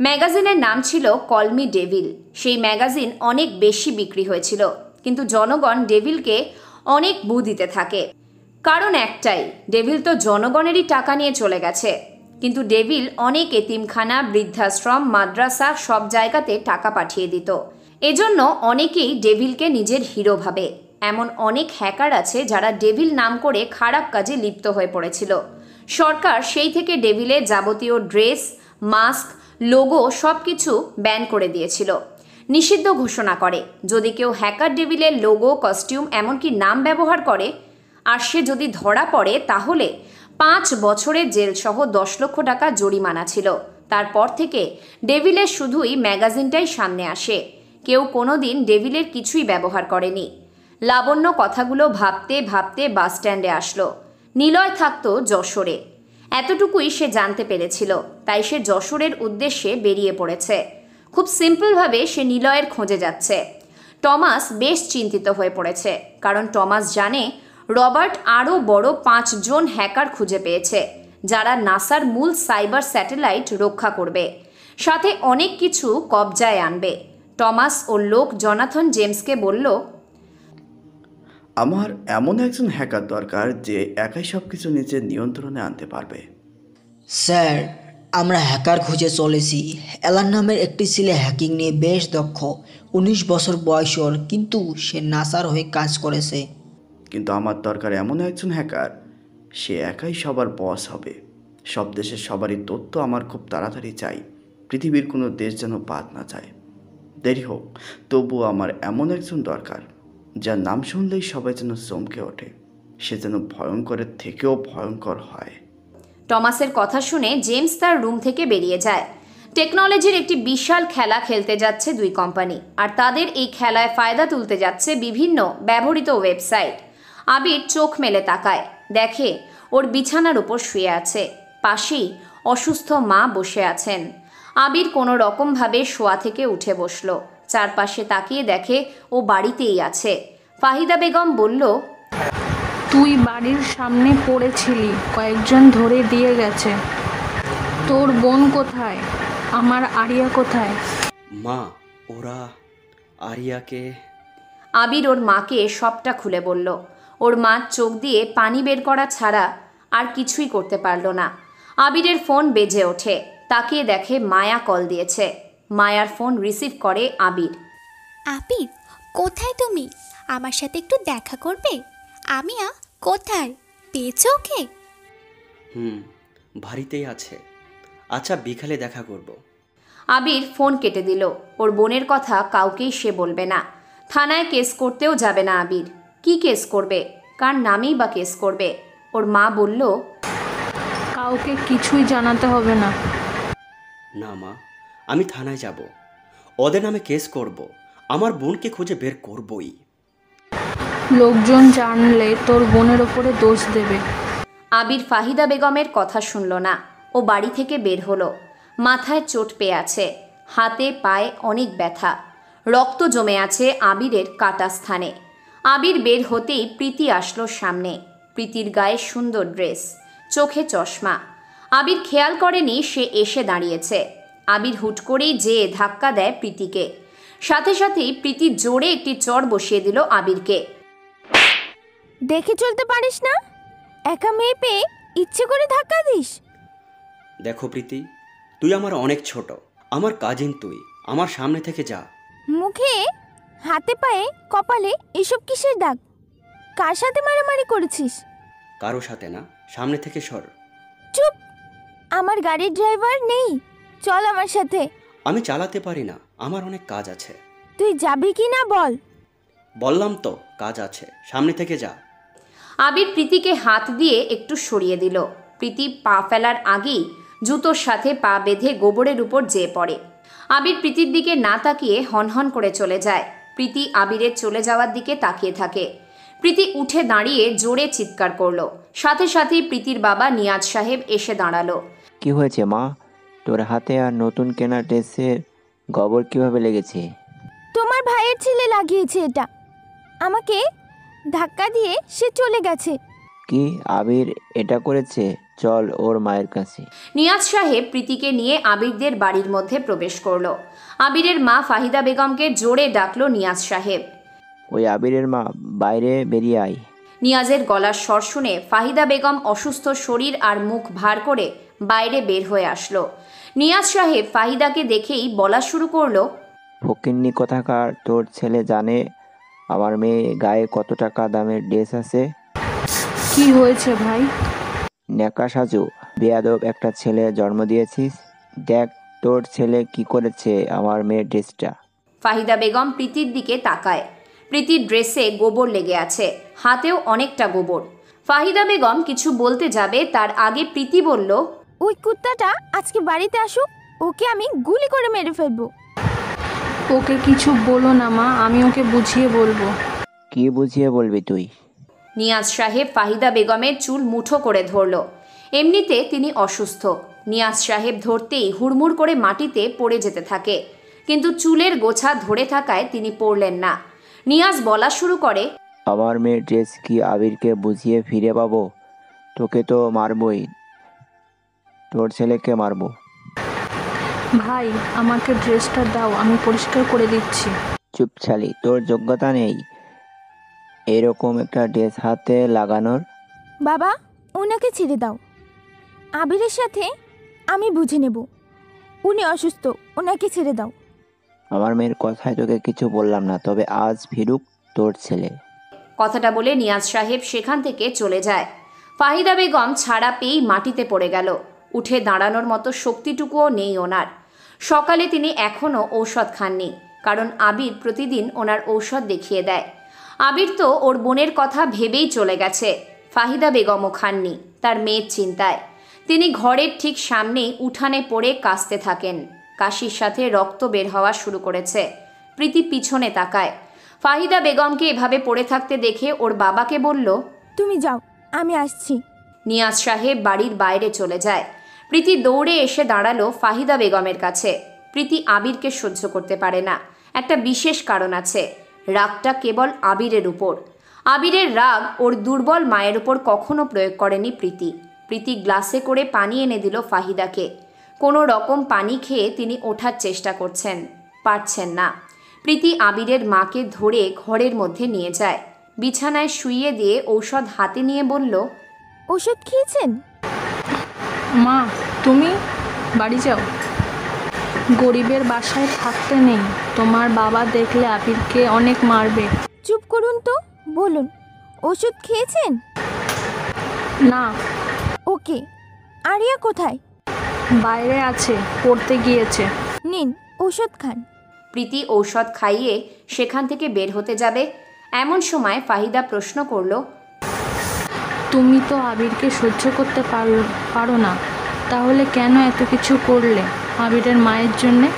ম্যাগাজিনের নাম ছিল কল মি ডেভিল। সেই ম্যাগাজিন অনেক বেশি বিক্রি হয়েছিল, কিন্তু জনগণ ডেভিলকে অনেক বু দিতে থাকে। কারণ একটাই, ডেভিল তো জনগণেরই টাকা নিয়ে চলে গেছে। কিন্তু ডেভিল অনেক এতিমখানা, বৃদ্ধাশ্রম, মাদ্রাসা সব জায়গাতে টাকা পাঠিয়ে দিত। এজন্য অনেকেই ডেভিলকে নিজের হিরো ভাবে। এমন অনেক হ্যাকার আছে যারা ডেভিল নাম করে খারাপ কাজে লিপ্ত হয়ে পড়েছিল। সরকার সেই থেকে ডেভিলের যাবতীয় ড্রেস, মাস্ক, লোগো সব কিছু ব্যান করে দিয়েছিল, নিষিদ্ধ ঘোষণা করে। যদি কেউ হ্যাকার ডেভিলের লোগো, কস্টিউম এমনকি নাম ব্যবহার করে আর সে যদি ধরা পড়ে তাহলে 5 বছরের জেল সহ 10 লক্ষ টাকা জরিমানা ছিল। তারপর থেকে ডেভিলের শুধুই ম্যাগাজিনটাই সামনে আসে। কেউ কোনোদিন ডেভিলের কিছুই ব্যবহার করেনি। লাবণ্য কথাগুলো ভাবতে ভাবতে বাস স্ট্যান্ডে আসলো। নিলয় থাকতো যশোরে, এতটুকুই সে জানতে পেরেছিল। তাই সে যশোরের উদ্দেশ্যে বেরিয়ে পড়েছে। খুব সিম্পলভাবে সে নিলয়ের খোঁজে যাচ্ছে। টমাস বেশ চিন্তিত হয়ে পড়েছে, কারণ টমাস জানে রবার্ট আরও বড় 5 জন হ্যাকার খুঁজে পেয়েছে, যারা নাসার মূল সাইবার স্যাটেলাইট রক্ষা করবে, সাথে অনেক কিছু কবজায় আনবে। টমাস ওর লোক জনাথন জেমসকে বলল, আমার এমন একজন হ্যাকার দরকার যে একাই সব কিছু নিজের নিয়ন্ত্রণে আনতে পারবে। স্যার, আমরা হ্যাকার খুঁজে চলেছি। অ্যালান নামের একটি ছেলে হ্যাকিং নিয়ে বেশ দক্ষ। 19 বছর বয়স ওর, কিন্তু সে নাসার হয়ে কাজ করেছে। কিন্তু আমার দরকার এমন একজন হ্যাকার, সে একাই সবার বস হবে। সব দেশের সবারই তথ্য আমার খুব তাড়াতাড়ি চাই। পৃথিবীর কোনো দেশ যেন বাদ না যায়। দেরি হোক, তবুও আমার এমন একজন দরকার যার নাম শুনলেই সবাই যেন চমকে ওঠে। সে যেন ভয়ঙ্করের থেকেও ভয়ঙ্কর হয়। টমাসের কথা শুনে জেমস তার রুম থেকে বেরিয়ে যায়। টেকনোলজির একটি বিশাল খেলা খেলতে যাচ্ছে 2 কোম্পানি, আর তাদের এই খেলায় ফায়দা তুলতে যাচ্ছে বিভিন্ন ব্যবহৃত ওয়েবসাইট। আবির চোখ মেলে তাকায়, দেখে ওর বিছানার উপর শুয়ে আছে, পাশেই অসুস্থ মা বসে আছেন। আবির কোনো রকমভাবে শোয়া থেকে উঠে বসলো। চারপাশে তাকিয়ে দেখে ও বাড়িতেই আছে। ফাহিদা বেগম বলল, তুই বাড়ির সামনে পড়েছিলি, কয়েকজন ধরে দিয়ে গেছে। তোর বোন কোথায়? আমার আরিয়া কোথায়? মা, ওরা আরিয়াকে... আবির ওর মাকে সবটা খুলে বলল। ওর মা চোখ দিয়ে পানি বের করা ছাড়া আর কিছুই করতে পারল না। আবিরের ফোন বেজে ওঠে, তাকিয়ে দেখে মায়া কল দিয়েছে। মায়ার ফোন রিসিভ করে আবির। আবির, কোথায় তুমি? আমার সাথে একটু দেখা করবে? আমিয়া কোথায়? পেয়েছো ওকে? বাড়িতেই আছে। আচ্ছা, বিকালে দেখা করব। আবির ফোন কেটে দিল। ওর বোনের কথা কাউকেই সে বলবে না। থানায় কেস করতেও যাবে না আবির। কি কেস করবে? কার নামেই বা কেস করবে? ওর মা বলল, কাউকে কিছুই জানাতে হবে না। না মা, আমি থানায় যাব, ওদের নামে কেস করব, আমার বোনকে খুঁজে বের করবই। লোকজন জানলে তোর বোনের ওপরে দোষ দেবে। আবির ফাহিদা বেগমের কথা শুনল না। ও বাড়ি থেকে বের হলো। মাথায় চোট পেয়ে আছে, হাতে পায়ে অনেক ব্যথা, রক্ত জমে আছে আবিরের কাটা স্থানে। আবির বের হতেই প্রীতি আসলো সামনে। প্রীতির গায়ে সুন্দর ড্রেস, চোখে চশমা। আবির খেয়াল করেনি সে এসে দাঁড়িয়েছে। আবির হুট করেই যেয়ে ধাক্কা দেয় প্রীতিকে। সাথে সাথেই প্রীতি জোরে একটি চড় বসিয়ে দিল আবিরকে। দেখে চলতে পারিস না? একা মেয়ে পেয়ে ইচ্ছে করে ধাক্কা দিস? দেখো প্রীতি, তুই আমার অনেক ছোট, আমার কাজিন তুই, আমার সামনে থেকে যা। মুখে, হাতে পায়ে, কপালে এসব কিসের দাগ? কার সাথে মারামারি করেছিস? কারো সাথে না, সামনে থেকে সর। চুপ! আমার গাড়ির ড্রাইভার নেই, চল আমার সাথে। আমি চালাতে পারি না, আমার অনেক কাজ আছে। তুই যাবি কি না বল? বললাম তো কাজ আছে, সামনে থেকে যা। আবির প্রীতিকে হাত দিয়ে একটু সরিয়ে দিল। প্রীতি পা ফেলার আগেই জুতোর সাথে পা বেঁধে গোবরের উপর যেয়ে পড়ে। আবির প্রীতির দিকে না তাকিয়ে হনহন করে চলে যায়। প্রীতি আবিরের চলে যাওয়ার দিকে তাকিয়ে থাকে। প্রীতি উঠে দাঁড়িয়ে জোরে চিৎকার করলো। সাথে সাথেই প্রীতির বাবা নিয়াজ সাহেব এসে দাঁড়ালো। কি হয়েছে মা? তোর হাতে আর নতুন কেনা ড্রেসের গোবর কিভাবে লেগেছে? তোমার ভাইয়ের ছেলে লাগিয়েছে এটা। আমাকে ধাক্কা দিয়ে সে চলে গেছে। কি আবির এটা করেছে? চল ওর মায়ের কাছে। নিয়াজ সাহেব প্রীতিকে নিয়ে আবিরদের বাড়ির মধ্যে প্রবেশ করলো। আবিরের মা ফাহিদা বেগমকে জোরে ডাকলো নিয়াজ সাহেব। ওই আবিরের মা, বাইরে বেরিয়ে আয়। নিয়াজের গলার স্বর শুনে ফাহিদা বেগম অসুস্থ শরীর আর মুখ ভার করে বাইরে বের হয়ে আসলো। নিয়াজ সাহেব ফাহিদাকে দেখেই বলা শুরু করলো, ফকিন্নি কোথাকার, তোর ছেলে জানে আমার মেয়ে গায়ে কত টাকা দামের ড্রেস আছে? কি হয়েছে ভাই? নেকা সাজু, বেয়াদব একটা ছেলে জন্ম দিয়েছিস। দেখ তোর ছেলে কি করেছে আমার মেয়ের ড্রেসটা। ফাহিদা বেগম প্রীতির দিকে তাকায়। প্রীতির ড্রেসে গোবর লেগে আছে, হাতেও অনেকটা গোবর। ফাহিদা বেগম কিছু বলতে যাবে তার আগে প্রীতি বলল, ওই কুত্তাটা আজকে বাড়িতে আসুক, ওকে আমি গুলি করে মেরে ফেলবো। ওকে কিছু বলো না মা, আমি ওকে বুঝিয়ে বলবো। কি বুঝিয়ে বলবি তুই? নিয়াজ সাহেব ফাহিদা বেগমের চুল মুঠো করে ধরল। এমনিতে তিনি অসুস্থ। নিয়াজ সাহেব ধরতেই হুড়মুড় করে মাটিতে পড়ে যেতে থাকে, কিন্তু চুলের গোছা ধরে থাকায় তিনি পড়লেন না। নিয়াজ বলা শুরু করে, আমার মেয়ের ড্রেস কি আবিরকে বুঝিয়ে ফিরে পাবো? তোকে তো মারবই, তোর ছেলেকে মারবো। ভাই আমাকে ড্রেসটা দাও, আমি পরিষ্কার করে দিচ্ছি। চুপ ছালি, তোর যোগ্যতা নেই এরকম একটা ড্রেস হাতে লাগানোর। বাবা, ওনাকে ছেড়ে দাও। আবিরের সাথে আমি বুঝে নেব। উনি অসুস্থ, ওনাকে ছেড়ে দাও। আমার মেয়ের কথায় তোকে কিছু বললাম না, তবে আজ ফিরুক তোর ছেলে। কথাটা বলে নিয়াজ সাহেব সেখান থেকে চলে যায়। ফাহিদা বেগম ছাড়া পেয়েই মাটিতে পড়ে গেল। উঠে দাঁড়ানোর মতো শক্তিটুকুও নেই ওনার। সকালে তিনি এখনও ঔষধ খাননি, কারণ আবির প্রতিদিন ওনার ঔষধ দেখিয়ে দেয়। আবির তো ওর বোনের কথা ভেবেই চলে গেছে। ফাহিদা বেগমও খাননি তার মেয়ের চিন্তায়। তিনি ঘরের ঠিক সামনেই উঠানে পড়ে কাশতে থাকেন। কাশির সাথে রক্ত বের হওয়া শুরু করেছে। প্রীতি পিছনে তাকায়। ফাহিদা বেগমকে এভাবে পড়ে থাকতে দেখে ওর বাবাকে বলল, তুমি যাও, আমি আসছি। নিয়াজ সাহেব বাড়ির বাইরে চলে যায়। প্রীতি দৌড়ে এসে দাঁড়ালো ফাহিদা বেগমের কাছে। প্রীতি আবিরকে সহ্য করতে পারে না। একটা বিশেষ কারণ আছে, রাগটা কেবল আবিরের উপর। আবিরের রাগ ওর দুর্বল মায়ের উপর কখনো প্রয়োগ করেনি প্রীতি। প্রীতি গ্লাসে করে পানি এনে দিল ফাহিদাকে। কোনো রকম পানি খেয়ে তিনি ওঠার চেষ্টা করছেন, পারছেন না। প্রীতি আবিরের মাকে ধরে ঘরের মধ্যে নিয়ে যায়। বিছানায় শুইয়ে দিয়ে ঔষধ হাতে নিয়ে বলল, ওষুধ খেয়েছেন? মা তুমি বাড়ি যাও, গরিবের বাসায় থাকতে নেই। তোমার বাবা দেখলে আবিরকে অনেক মারবে। চুপ করুন তো, বলুন ওষুধ খেয়েছেন? না। ওকে, আরিয়া কোথায়? বাইরে আছে, পড়তে গিয়েছে। নিন ওষুধ খান। প্রীতি ঔষধ খাইয়ে সেখান থেকে বের হতে যাবে, এমন সময় ফাহিদা প্রশ্ন করল, তুমি তো আবিরকে সহ্য করতে পারো না, তাহলে কেন এত কিছু করলে? আবিরের মায়ের জন্যে।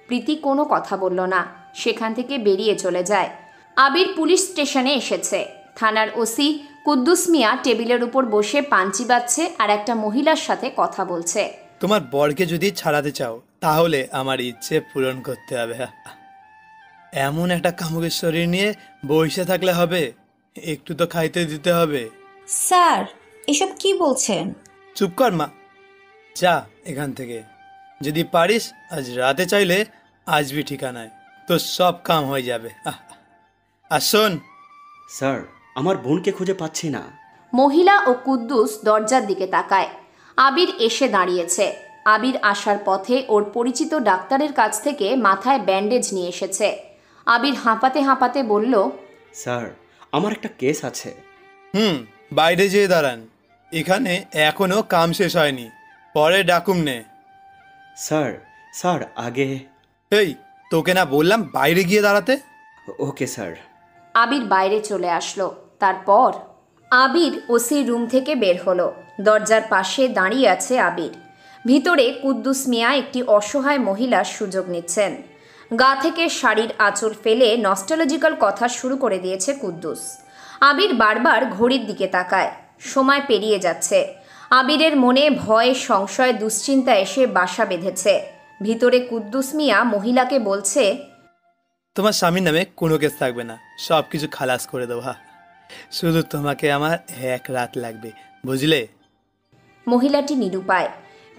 প্রীতি কোনো কথা বলল না, সেখান থেকে বেরিয়ে চলে যায়। আবির পুলিশ স্টেশনে এসেছে। থানার ওসি কুদ্দুস মিয়া টেবিলের উপর বসে পান চিবাচ্ছে আর একটা মহিলার সাথে কথা বলছে। তোমার বরকে যদি ছাড়াতে চাও তাহলে আমার ইচ্ছে পূরণ করতে হবে। এমন একটা কামুকের শরীর নিয়ে বসে থাকলে হবে? একটু তো খাইতে দিতে হবে। স্যার এসব কি বলছেন? চুপ কর মা, যা এখান থেকে। যদি পারিস আজ রাতে চাইলে আসবি ঠিকানায়, তো সব কাম হয়ে যাবে। আর শোন স্যার, আমার বোনকে খুঁজে পাচ্ছি না। মহিলা ও কুদ্দুস দরজার দিকে তাকায়। আবির এসে দাঁড়িয়েছে। আবির আসার পথে ওর পরিচিত ডাক্তারের কাছ থেকে মাথায় ব্যান্ডেজ নিয়ে এসেছে। আবির হাঁপাতে হাঁপাতে বলল, স্যার আমার একটা কেস আছে। বাইরে যেয়ে দাঁড়ান, এখানে এখনো কাম শেষ হয়নি, পরে ডাকুম নে। স্যার স্যার আগে। এই তোকে না বললাম বাইরে গিয়ে দাঁড়াতে? Okay sir. আবির বাইরে চলে আসলো। তারপর আবির ওসি রুম থেকে বের হলো। দরজার পাশে দাঁড়িয়ে আছে আবির। ভিতরে কুদ্দুস মিয়া একটি অসহায় মহিলার সুযোগ নিচ্ছেন। গা থেকে শাড়ির আঁচল ফেলে নস্টালজিক্যাল কথা শুরু করে দিয়েছে কুদ্দুস। আবির বারবার ঘড়ির দিকে তাকায়। সময় পেরিয়ে যাচ্ছে। আবিরের মনে ভয়, সংশয়, দুশ্চিন্তা এসে বাসা বেঁধেছে। ভিতরে কুদ্দুস মিয়া মহিলাকে বলছে, তোমার স্বামীর নামে কোনো কেস থাকবে না, সব কিছু খালাস করে দেবো। শুধু তোমাকে আমার এক রাত লাগবে, বুঝলে? মহিলাটি নিরুপায়,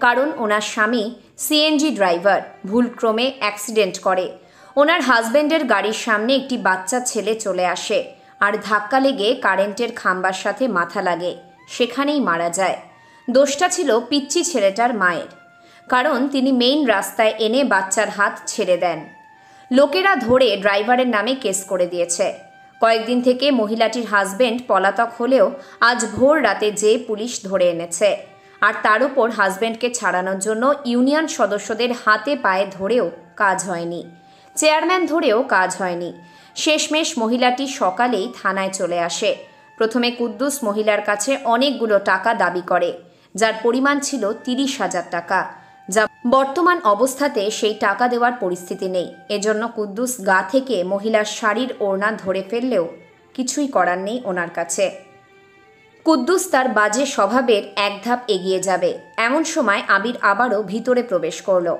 কারণ ওনার স্বামী সিএনজি ড্রাইভার, ভুলক্রমে অ্যাক্সিডেন্ট করে। ওনার হাজব্যান্ডের গাড়ির সামনে একটি বাচ্চা ছেলে চলে আসে আর ধাক্কা লেগে কারেন্টের খাম্বার সাথে মাথা লাগে, সেখানেই মারা যায়। দোষটা ছিল পিচ্চি ছেলেটার মায়ের, কারণ তিনি মেইন রাস্তায় এনে বাচ্চার হাত ছেড়ে দেন। লোকেরা ধরে ড্রাইভারের নামে কেস করে দিয়েছে। কয়েকদিন থেকে মহিলাটির হাজব্যান্ড পলাতক হলেও আজ ভোর রাতে যেয়ে পুলিশ ধরে এনেছে। আর তার উপর হাজব্যান্ডকে ছাড়ানোর জন্য ইউনিয়ন সদস্যদের হাতে পায়ে ধরেও কাজ হয়নি, চেয়ারম্যান ধরেও কাজ হয়নি। শেষমেশ মহিলাটি সকালেই থানায় চলে আসে। প্রথমে কুদ্দুস মহিলার কাছে অনেকগুলো টাকা দাবি করে, যার পরিমাণ ছিল 30,000 টাকা, যা বর্তমান অবস্থাতে সেই টাকা দেওয়ার পরিস্থিতি নেই। এজন্য কুদ্দুস গা থেকে মহিলার শাড়ির ওড়না ধরে ফেললেও কিছুই করার নেই ওনার কাছে। কুদ্দুস তার বাজে স্বভাবের এক ধাপ এগিয়ে যাবে, এমন সময় আবির আবারও ভিতরে প্রবেশ করলো।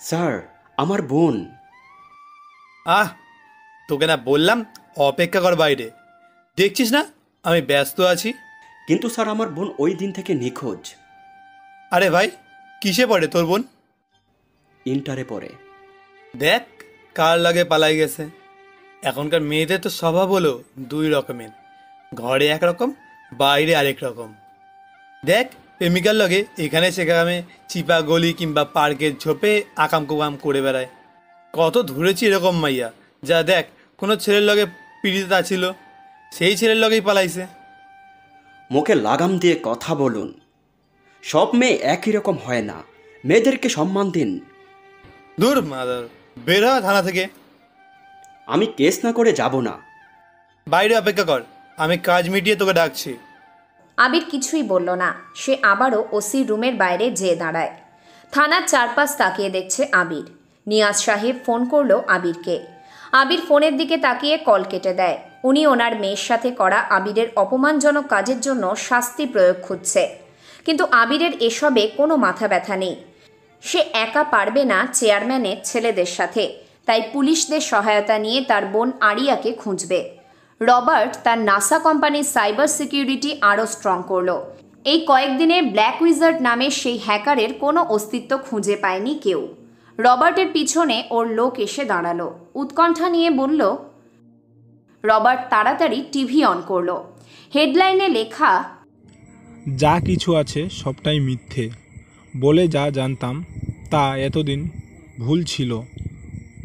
স্যার আমার বোন। তোকে না বললাম অপেক্ষা কর বাইরে, দেখছিস না আমি ব্যস্ত আছি। কিন্তু স্যার আমার বোন ওই দিন থেকে নিখোঁজ। আরে ভাই, কিসে পড়ে তোর বোন? ইন্টারে পড়ে। দেখ কার লাগে পালাই গেছে। এখনকার মেয়েদের তো স্বভাব হলো দুই রকমের, ঘরে একরকম, বাইরে আরেক রকম। দেখ প্রেমিকার লগে এখানে সেখানে চিপা গলি কিংবা পার্কের ঝোপে আকাম কুকাম করে বেড়ায়। কত ধরেছি এরকম মাইয়া, যা দেখ কোনো ছেলের লগে পীড়িত ছিল, সেই ছেলের লগেই পালাইছে। মুখে লাগাম দিয়ে কথা বলুন, সব মেয়ে একই রকম হয় না, মেয়েদেরকে সম্মান দিন। দূর মাদার, বের হ থানা থেকে। আমি কেস না করে যাব না। বাইরে অপেক্ষা কর, আমি কাজ মিটিয়ে তোকে ডাকছি। আবির কিছুই বলল না। সে আবারও ওসি রুমের বাইরে যেয়ে দাঁড়ায়। থানার চারপাশ তাকিয়ে দেখছে আবির। নিয়াজ সাহেব ফোন করলো আবিরকে। আবির ফোনের দিকে তাকিয়ে কল কেটে দেয়। উনি ওনার মেয়ের সাথে করা আবিরের অপমানজনক কাজের জন্য শাস্তি প্রয়োগ খুঁজছে। কিন্তু আবিরের এসবে কোনো মাথা ব্যথা নেই। সে একা পারবে না চেয়ারম্যানের ছেলেদের সাথে, তাই পুলিশদের সহায়তা নিয়ে তার বোন আরিয়াকে খুঁজবে। রবার্ট তার নাসা কোম্পানির সাইবার সিকিউরিটি আরও স্ট্রং করলো। এই কয়েকদিনে ব্ল্যাক উইজার্ড নামে সেই হ্যাকারের কোনো অস্তিত্ব খুঁজে পায়নি কেউ। রবার্টের পিছনে ওর লোক এসে দাঁড়ালো, উৎকণ্ঠা নিয়ে বলল। রবার্ট তাড়াতাড়ি টিভি অন করলো। হেডলাইনে লেখা, যা কিছু আছে সবটাই মিথ্যে, বলে যা জানতাম তা এতদিন ভুল ছিল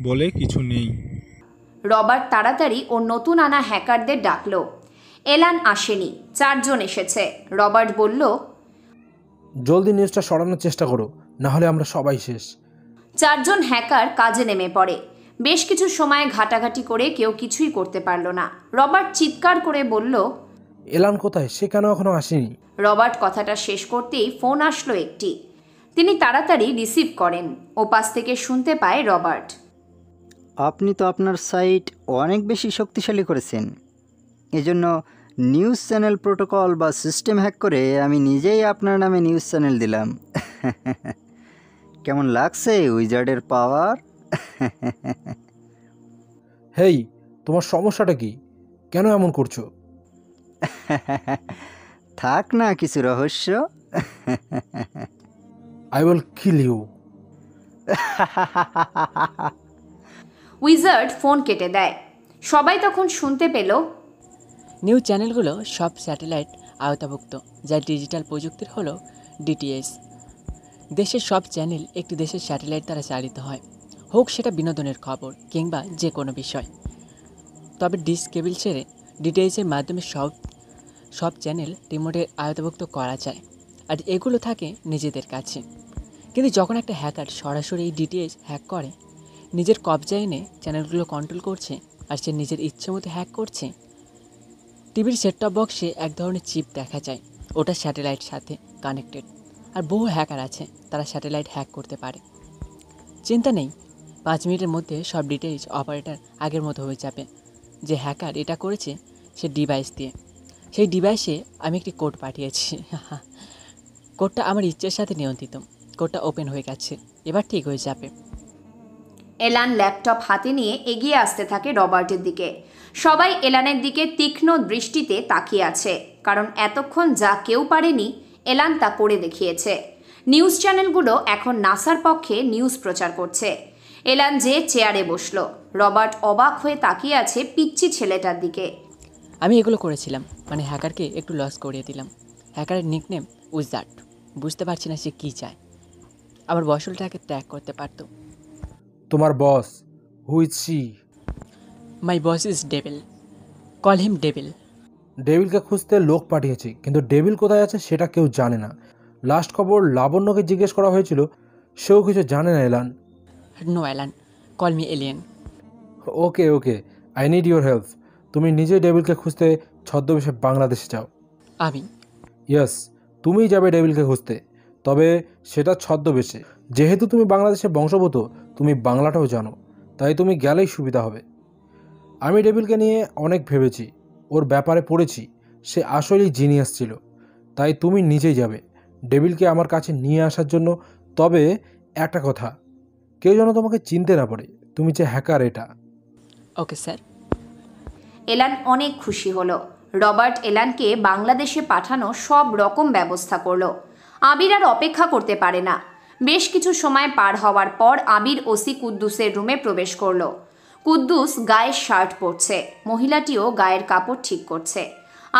বলে কিছু নেই। রবার্ট তাড়াতাড়ি ওর নতুন আনা হ্যাকারদের ডাকলো। এলান আসেনি, 4 জন এসেছে। রবার্ট বলল, জলদি নিউজটা সরানোর চেষ্টা করো, না হলে আমরা সবাই শেষ। 4 জন হ্যাকার কাজে নেমে পড়ে। বেশ কিছু সময় ঘাটাঘাটি করে কেউ কিছুই করতে পারল না। রবার্ট চিৎকার করে বলল, এলান কোথায়? সে কেন এখনো আসেনি? রবার্ট কথাটা শেষ করতেই ফোন আসলো একটি। তিনি তাড়াতাড়ি রিসিভ করেন। ওপাশ থেকে শুনতে পায় রবার্ট। আপনি তো আপনার সাইট অনেক বেশি শক্তিশালী করেছেন। এজন্য নিউজ চ্যানেল প্রোটোকল বা সিস্টেম হ্যাক করে আমি নিজেই আপনার নামে নিউজ চ্যানেল দিলাম। কেমন লাগছে উইজার্ডের পাওয়ার? হেই, তোমার সমস্যাটা কি? কেন এমন করছো? থাক না কিছু রহস্য। I will kill you. Wizard phone কেটে দেয়। সবাই তখন শুনতে পেল, নিউজ চ্যানেলগুলো সব স্যাটেলাইট আওতাভুক্ত, যা ডিজিটাল প্রযুক্তির হলো ডিটিএস। দেশের সব চ্যানেল একটি দেশের স্যাটেলাইট দ্বারা চালিত হয়, হোক সেটা বিনোদনের খবর কিংবা যে কোনো বিষয়। তবে ডিশ কেবল ছেড়ে ডিটিএসের মাধ্যমে সব চ্যানেল রিমোটের আওতাভুক্ত করা যায়, আর এগুলো থাকে নিজেদের কাছে। কিন্তু যখন একটা হ্যাকার সরাসরি এই ডিটিএস হ্যাক করে, নিজের কবজায় এনে চ্যানেলগুলো কন্ট্রোল করছে, আর সে নিজের ইচ্ছে মতো হ্যাক করছে। টিভির সেটটপ বক্সে এক ধরনের চিপ দেখা যায়, ওটা স্যাটেলাইট সাথে কানেক্টেড। আর বহু হ্যাকার আছে, তারা স্যাটেলাইট হ্যাক করতে পারে। চিন্তা নেই, 5 মিনিটের মধ্যে সব ডিটেইলস অপারেটর আগের মতো হয়ে যাবে। যে হ্যাকার এটা করেছে সে ডিভাইস দিয়ে, সেই ডিভাইসে আমি একটি কোড পাঠিয়েছি। কোডটা আমার ইচ্ছের সাথে নিয়ন্ত্রিত। কোডটা ওপেন হয়ে গেছে, এবার ঠিক হয়ে যাবে। এলান ল্যাপটপ হাতে নিয়ে এগিয়ে আসতে থাকে রবার্টের দিকে। সবাই এলানের দিকে তীক্ষ্ণ দৃষ্টিতে তাকিয়ে আছে, কারণ এতক্ষণ যা কেউ পারেনি এলান তা করে দেখিয়েছে। নিউজ চ্যানেলগুলো এখন নাসার পক্ষে নিউজ প্রচার করছে। এলান যে চেয়ারে বসল, রবার্ট অবাক হয়ে তাকিয়ে আছে পিচ্চি ছেলেটার দিকে। আমি এগুলো করেছিলাম, মানে হ্যাকারকে একটু লস করিয়ে দিলাম। হ্যাকারের নিকনেম উইজার্ড। বুঝতে পারছি না সে কী চায়। আবার বসলটাকে ত্যাগ করতে পারত। তোমার boss, who is she? My boss is devil, call him devil. ডেভিলকে খুঁজতে লোক পাঠিয়েছি, কিন্তু ডেভিল কোথায় আছে সেটা কেউ জানে না। লাস্ট খবর লাবণ্যকে জিজ্ঞেস করা হয়েছিল, সেও কিছু জানে না। Elan? No Alan, call me alien. Okay okay, I need your help. তুমি নিজেই ডেভিলকে খুঁজতে ছদ্মবেশে বাংলাদেশে যাও। আমি? ইয়েস, তুমিই যাবে ডেভিলকে খুঁজতে, তবে সেটা ছদ্মবেশে। যেহেতু তুমি বাংলাদেশে বংশগত, তুমি বাংলাটাও জানো, তাই তুমি গেলেই সুবিধা হবে। আমি ডেভিলকে নিয়ে অনেক ভেবেছি, ওর ব্যাপারে পড়েছি, সে আসলেই জিনিয়াস ছিল। তাই তুমি নিজেই যাবে ডেভিলকে আমার কাছে নিয়ে আসার জন্য। তবে একটা কথা, কেউ যেন তোমাকে চিনতে না পারে তুমি যে হ্যাকার এটা। Okay sir. এলান অনেক খুশি হলো। রবার্ট এলানকে বাংলাদেশে পাঠানো সব রকম ব্যবস্থা করলো। আবির আর অপেক্ষা করতে পারে না। বেশ কিছু সময় পার হওয়ার পর আবির ওসি কুদ্দুসের রুমে প্রবেশ করলো। কুদ্দুস গায়ের শার্ট পরছে, মহিলাটিও গায়ের কাপড় ঠিক করছে।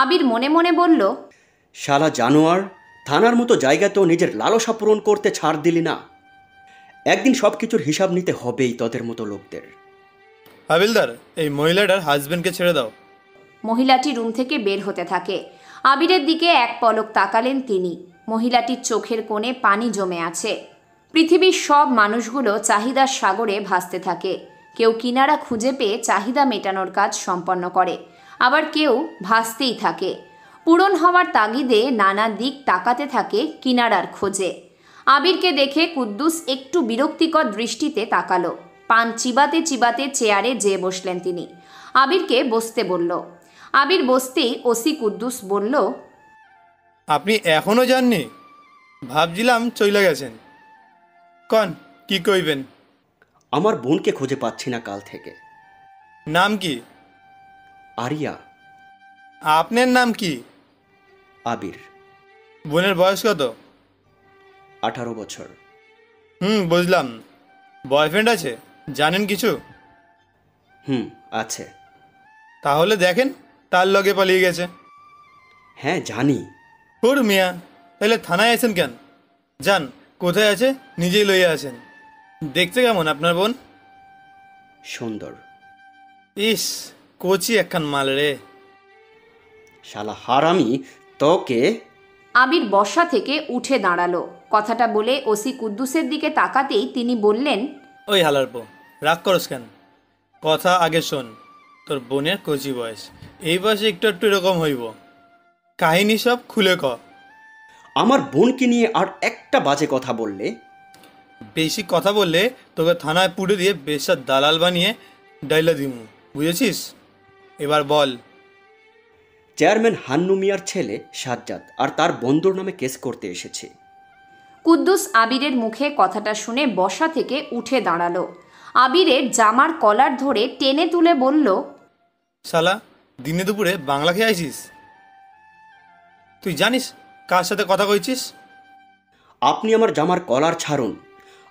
আবির মনে মনে বলল, শালা জানোয়ার, থানার মতো জায়গাতেও নিজের লালসা পূরণ করতে ছাড় দিলি না। একদিন সব কিছুর হিসাব নিতে হবেই তোদের মতো লোকদের। হাবিলদার, এই মহিলাটার হাজবেন্ডকে ছেড়ে দাও। মহিলাটি রুম থেকে বের হতে থাকে। আবিরের দিকে এক পলক তাকালেন তিনি। মহিলাটির চোখের কোণে পানি জমে আছে। পৃথিবীর সব মানুষগুলো চাহিদার সাগরে ভাসতে থাকে। কেউ কিনারা খুঁজে পেয়ে চাহিদা মেটানোর কাজ সম্পন্ন করে, আবার কেউ ভাসতেই থাকে। পূরণ হওয়ার তাগিদে নানা দিক তাকাতে থাকে কিনারার খোঁজে। আবিরকে দেখে কুদ্দুস একটু বিরক্তিকর দৃষ্টিতে তাকালো। পান চিবাতে চিবাতে চেয়ারে যেয়ে বসলেন তিনি। আবিরকে বসতে বলল। আবির বসতেই ওসি কুদ্দুস বলল, আপনি এখনো যাননি? ভাবছিলাম চলে গেছেন। কন কি কইবেন? আমার বোনকে খুঁজে পাচ্ছি না কাল থেকে। নাম কি? আরিয়া। আপনার নাম কি? আবির। বোনের বয়স কত? 18 বছর। বুঝলাম। বয়ফ্রেন্ড আছে? জানেন কিছু? আছে। তাহলে দেখেন, তার লগে পালিয়ে গেছে। হ্যাঁ জানি। হুর মিয়া, তাহলে থানায় আছেন কেন? যান, কোথায় আছে নিজেই লইয়া আছেন। দেখতে কেমন আপনার বোন? সুন্দর। ইস, কোচি একখান মাল রে। শালা হারামি তোকে। আবির বসা থেকে উঠে দাঁড়ালো। কথাটা বলে ওসি কুদ্দুসের দিকে তাকাতেই তিনি বললেন, ওই হালার পো, রাগ করস কেন? কথা আগে শোন। তোর বোনের কচি বয়স, এই বয়সে একটু একটু এরকম হইব। কাহিনী সব খুলে ক। আমার বোনকে নিয়ে আর একটা বাজে কথা বললে বেশি কথা বললে তোকে থানায় পুড়ে দিয়ে বেশার দালাল বানিয়ে ডাইলা দিমু, বুঝেছিস? এবার বল। চেয়ারম্যান হান্নু মিয়ার ছেলে সাজ্জাদ আর তার বন্ধুর নামে কেস করতে এসেছে। কুদ্দুস আবিরের মুখে কথাটা শুনে বসা থেকে উঠে দাঁড়ালো। আবিরের জামার কলার ধরে টেনে তুলে বলল, শালা দিনে দুপুরে বাংলা খেয়ে আইছিস? তুই জানিস কার সাথে কথা কইছিস? আপনি আমার জামার কলার ছাড়ুন।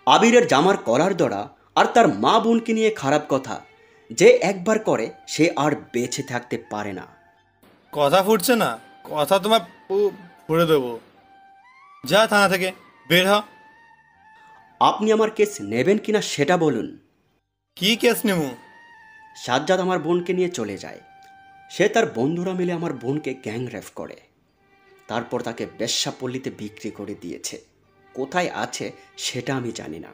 আবিরের জামার কলার ধরা আর তার মা বোনকে নিয়ে খারাপ কথা যে একবার করে সে আর বেঁচে থাকতে পারে না। কথা ফুটছে না, কথা তোমার ফুড়ে দেবো। যা থানা থেকে বের হ। আপনি আমার কেস নেবেন কিনা সেটা বলুন। কি কেস নেব? সাজ্জাদ আমার বোনকে নিয়ে চলে যায়। সে তার বন্ধুরা মিলে আমার বোনকে গ্যাং রেপ করে, তারপর তাকে বেশ্যাপল্লীতে বিক্রি করে দিয়েছে। কোথায় আছে সেটা আমি জানি না।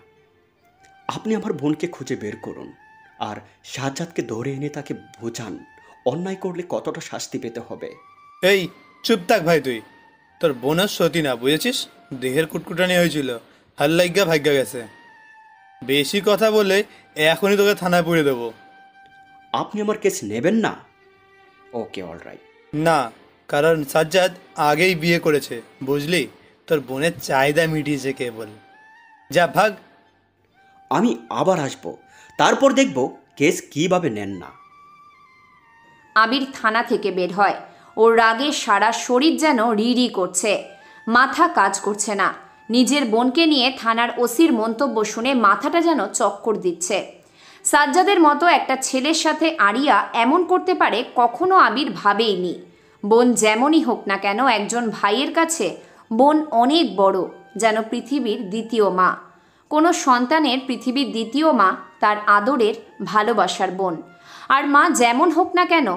আপনি আমার বোনকে খুঁজে বের করুন আর সাজ্জাদকে ধরে এনে তাকে বোঝান অন্যায় করলে কতটা শাস্তি পেতে হবে। এই চুপ থাক ভাই, তুই তোর বোনের সতী না, বুঝেছিস? দেহের কুটকুটানি হয়েছিল, হাল্লাইগা ভাগ্যা গেছে। বেশি কথা বলে এখনই তোকে থানায় পুড়ে দেবো। আপনি আমার কেস নেবেন না? ওকে, অলরাইট। না, কারণ সাজ্জাদ আগেই বিয়ে করেছে, বুঝলি? তোর বোনের চাহিদা মিটিয়েছে কেবল। যা ভাগ। আমি আবার আসবো, তারপর দেখব কেস কিভাবে নেন না। আবির থানা থেকে বের হয়। ওর রাগে সারা শরীর যেন রি করছে, মাথা কাজ করছে না। নিজের বোনকে নিয়ে থানার ওসির মন্তব্য শুনে মাথাটা যেন চক্কর দিচ্ছে। সাজ্জাদের মতো একটা ছেলের সাথে আরিয়া এমন করতে পারে কখনো আবির ভাবেইনি। বোন যেমনই হোক না কেন, একজন ভাইয়ের কাছে বোন অনেক বড়, যেন পৃথিবীর দ্বিতীয় মা। কোনো সন্তানের পৃথিবীর দ্বিতীয় মা তার আদরের ভালোবাসার বোন। আর মা যেমন হোক না কেন,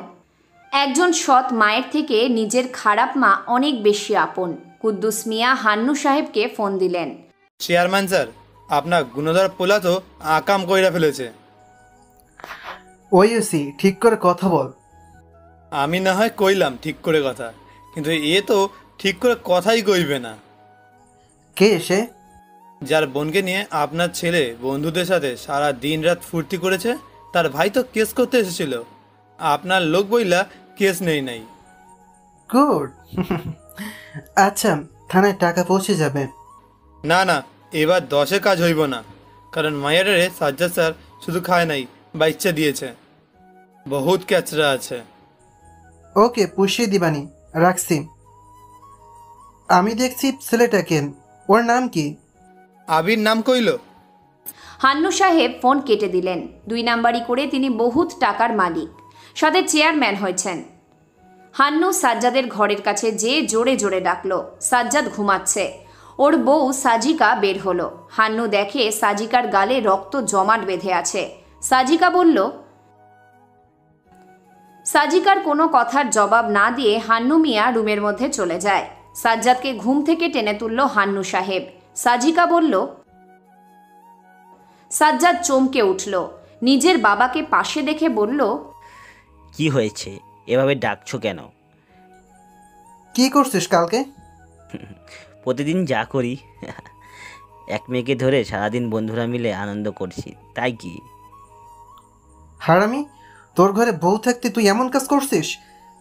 একজন সৎ মায়ের থেকে নিজের খারাপ মা অনেক বেশি আপন। কুদ্দুস মিয়া হান্নু সাহেবকে ফোন দিলেন। চেয়ারম্যান স্যার, আপনার গুণধর পোলা তো আকাম কইরা ফেলেছে। ওই ওসি, ঠিক করে কথা বল। আমি না হয় কইলাম ঠিক করে কথা, কিন্তু এ তো ঠিক করে কথাই কইবে না। কে এসে? যার বোনকে নিয়ে আপনার ছেলে বন্ধুদের সাথে সারা দিন রাত ফুর্তি করেছে, তার ভাই তো কেস করতে এসেছিল। আপনার লোক বইলা কেস নেই নাই। গুড। আচ্ছা, থানায় টাকা পৌঁছে যাবে? না না, এবার 10-এ কাজ হইব না, কারণ মায়ারে সাজ্জাদ স্যার শুধু খায় নাই, বাচ্চা দিয়েছে। বহুত ক্যাচরা আছে। ওকে, পুষিয়ে দিবানি, রাখছি। আমি দেখছি ছেলেটাকে, ওর নাম কি? আবির নাম কইল। হান্নু সাহেব ফোন কেটে দিলেন। 2 নাম্বারি করে তিনি বহুত টাকার মালিক, সাথে চেয়ারম্যান হয়েছেন। হান্নু সাজ্জাদের ঘরের কাছে যে জোরে জোরে ডাকলো। সাজ্জাদ ঘুমাচ্ছে। ওর বউ সাজিকা বের হলো। হান্নু দেখে সাজিকার গালে রক্ত জমাট বেঁধে আছে। সাজিকা বলল, সাজিকার কোনো কথার জবাব না দিয়ে হান্নু মিয়া রুমের মধ্যে চলে যায়। সাজ্জাদকে ঘুম থেকে টেনে তুলল হান্নু সাহেব। সাজিকা বলল। সাজ্জাদ চমকে উঠল। নিজের বাবাকে পাশে দেখে বলল, কি হয়েছে? এভাবে ডাকছো কেন? কি করছিস কালকে? প্রতিদিন যা করি। এক মেয়েকে ধরে সারাদিন বন্ধুরা মিলে আনন্দ করছি, তাই কি? হারামি, তোর ঘরে বউ থাকতে তুই এমন কাজ করছিস?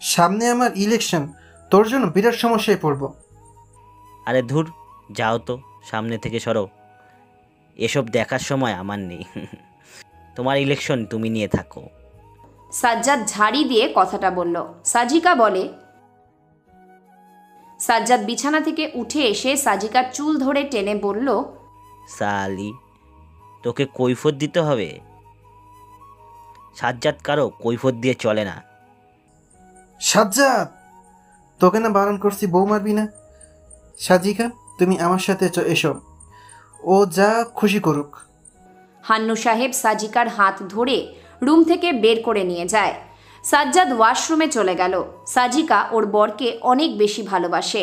সামনে আমার ইলেকশন, তোর জন্য বিরাট সমস্যায় পড়ব। আরে ধুর, যাও তো, সামনে থেকে সরো। এসব দেখার সময় আমার নেই। তোমার ইলেকশন তুমি নিয়ে থাকো। সাজ্জাদ ঝাড়ি দিয়ে কথাটা বলল। সাজিকা বলে। সাজ্জাদ বিছানা থেকে উঠে এসে সাজিকার চুল ধরে টেনে বলল, সালি, তোকে কৈফত দিতে হবে। সাজ্জাদ কারো কৈফত দিয়ে চলে না। সাজ্জাদ, তোকে না বারণ করছি বউ মারবি না। সাজিকা, তুমি আমার সাথে এসো, ও যা খুশি করুক। হান্নু সাহেব সাজিকার হাত ধরে রুম থেকে বের করে নিয়ে যায়। সাজ্জাদ ওয়াশরুমে চলে গেল। সাজিকা ওর বরকে অনেক বেশি ভালোবাসে।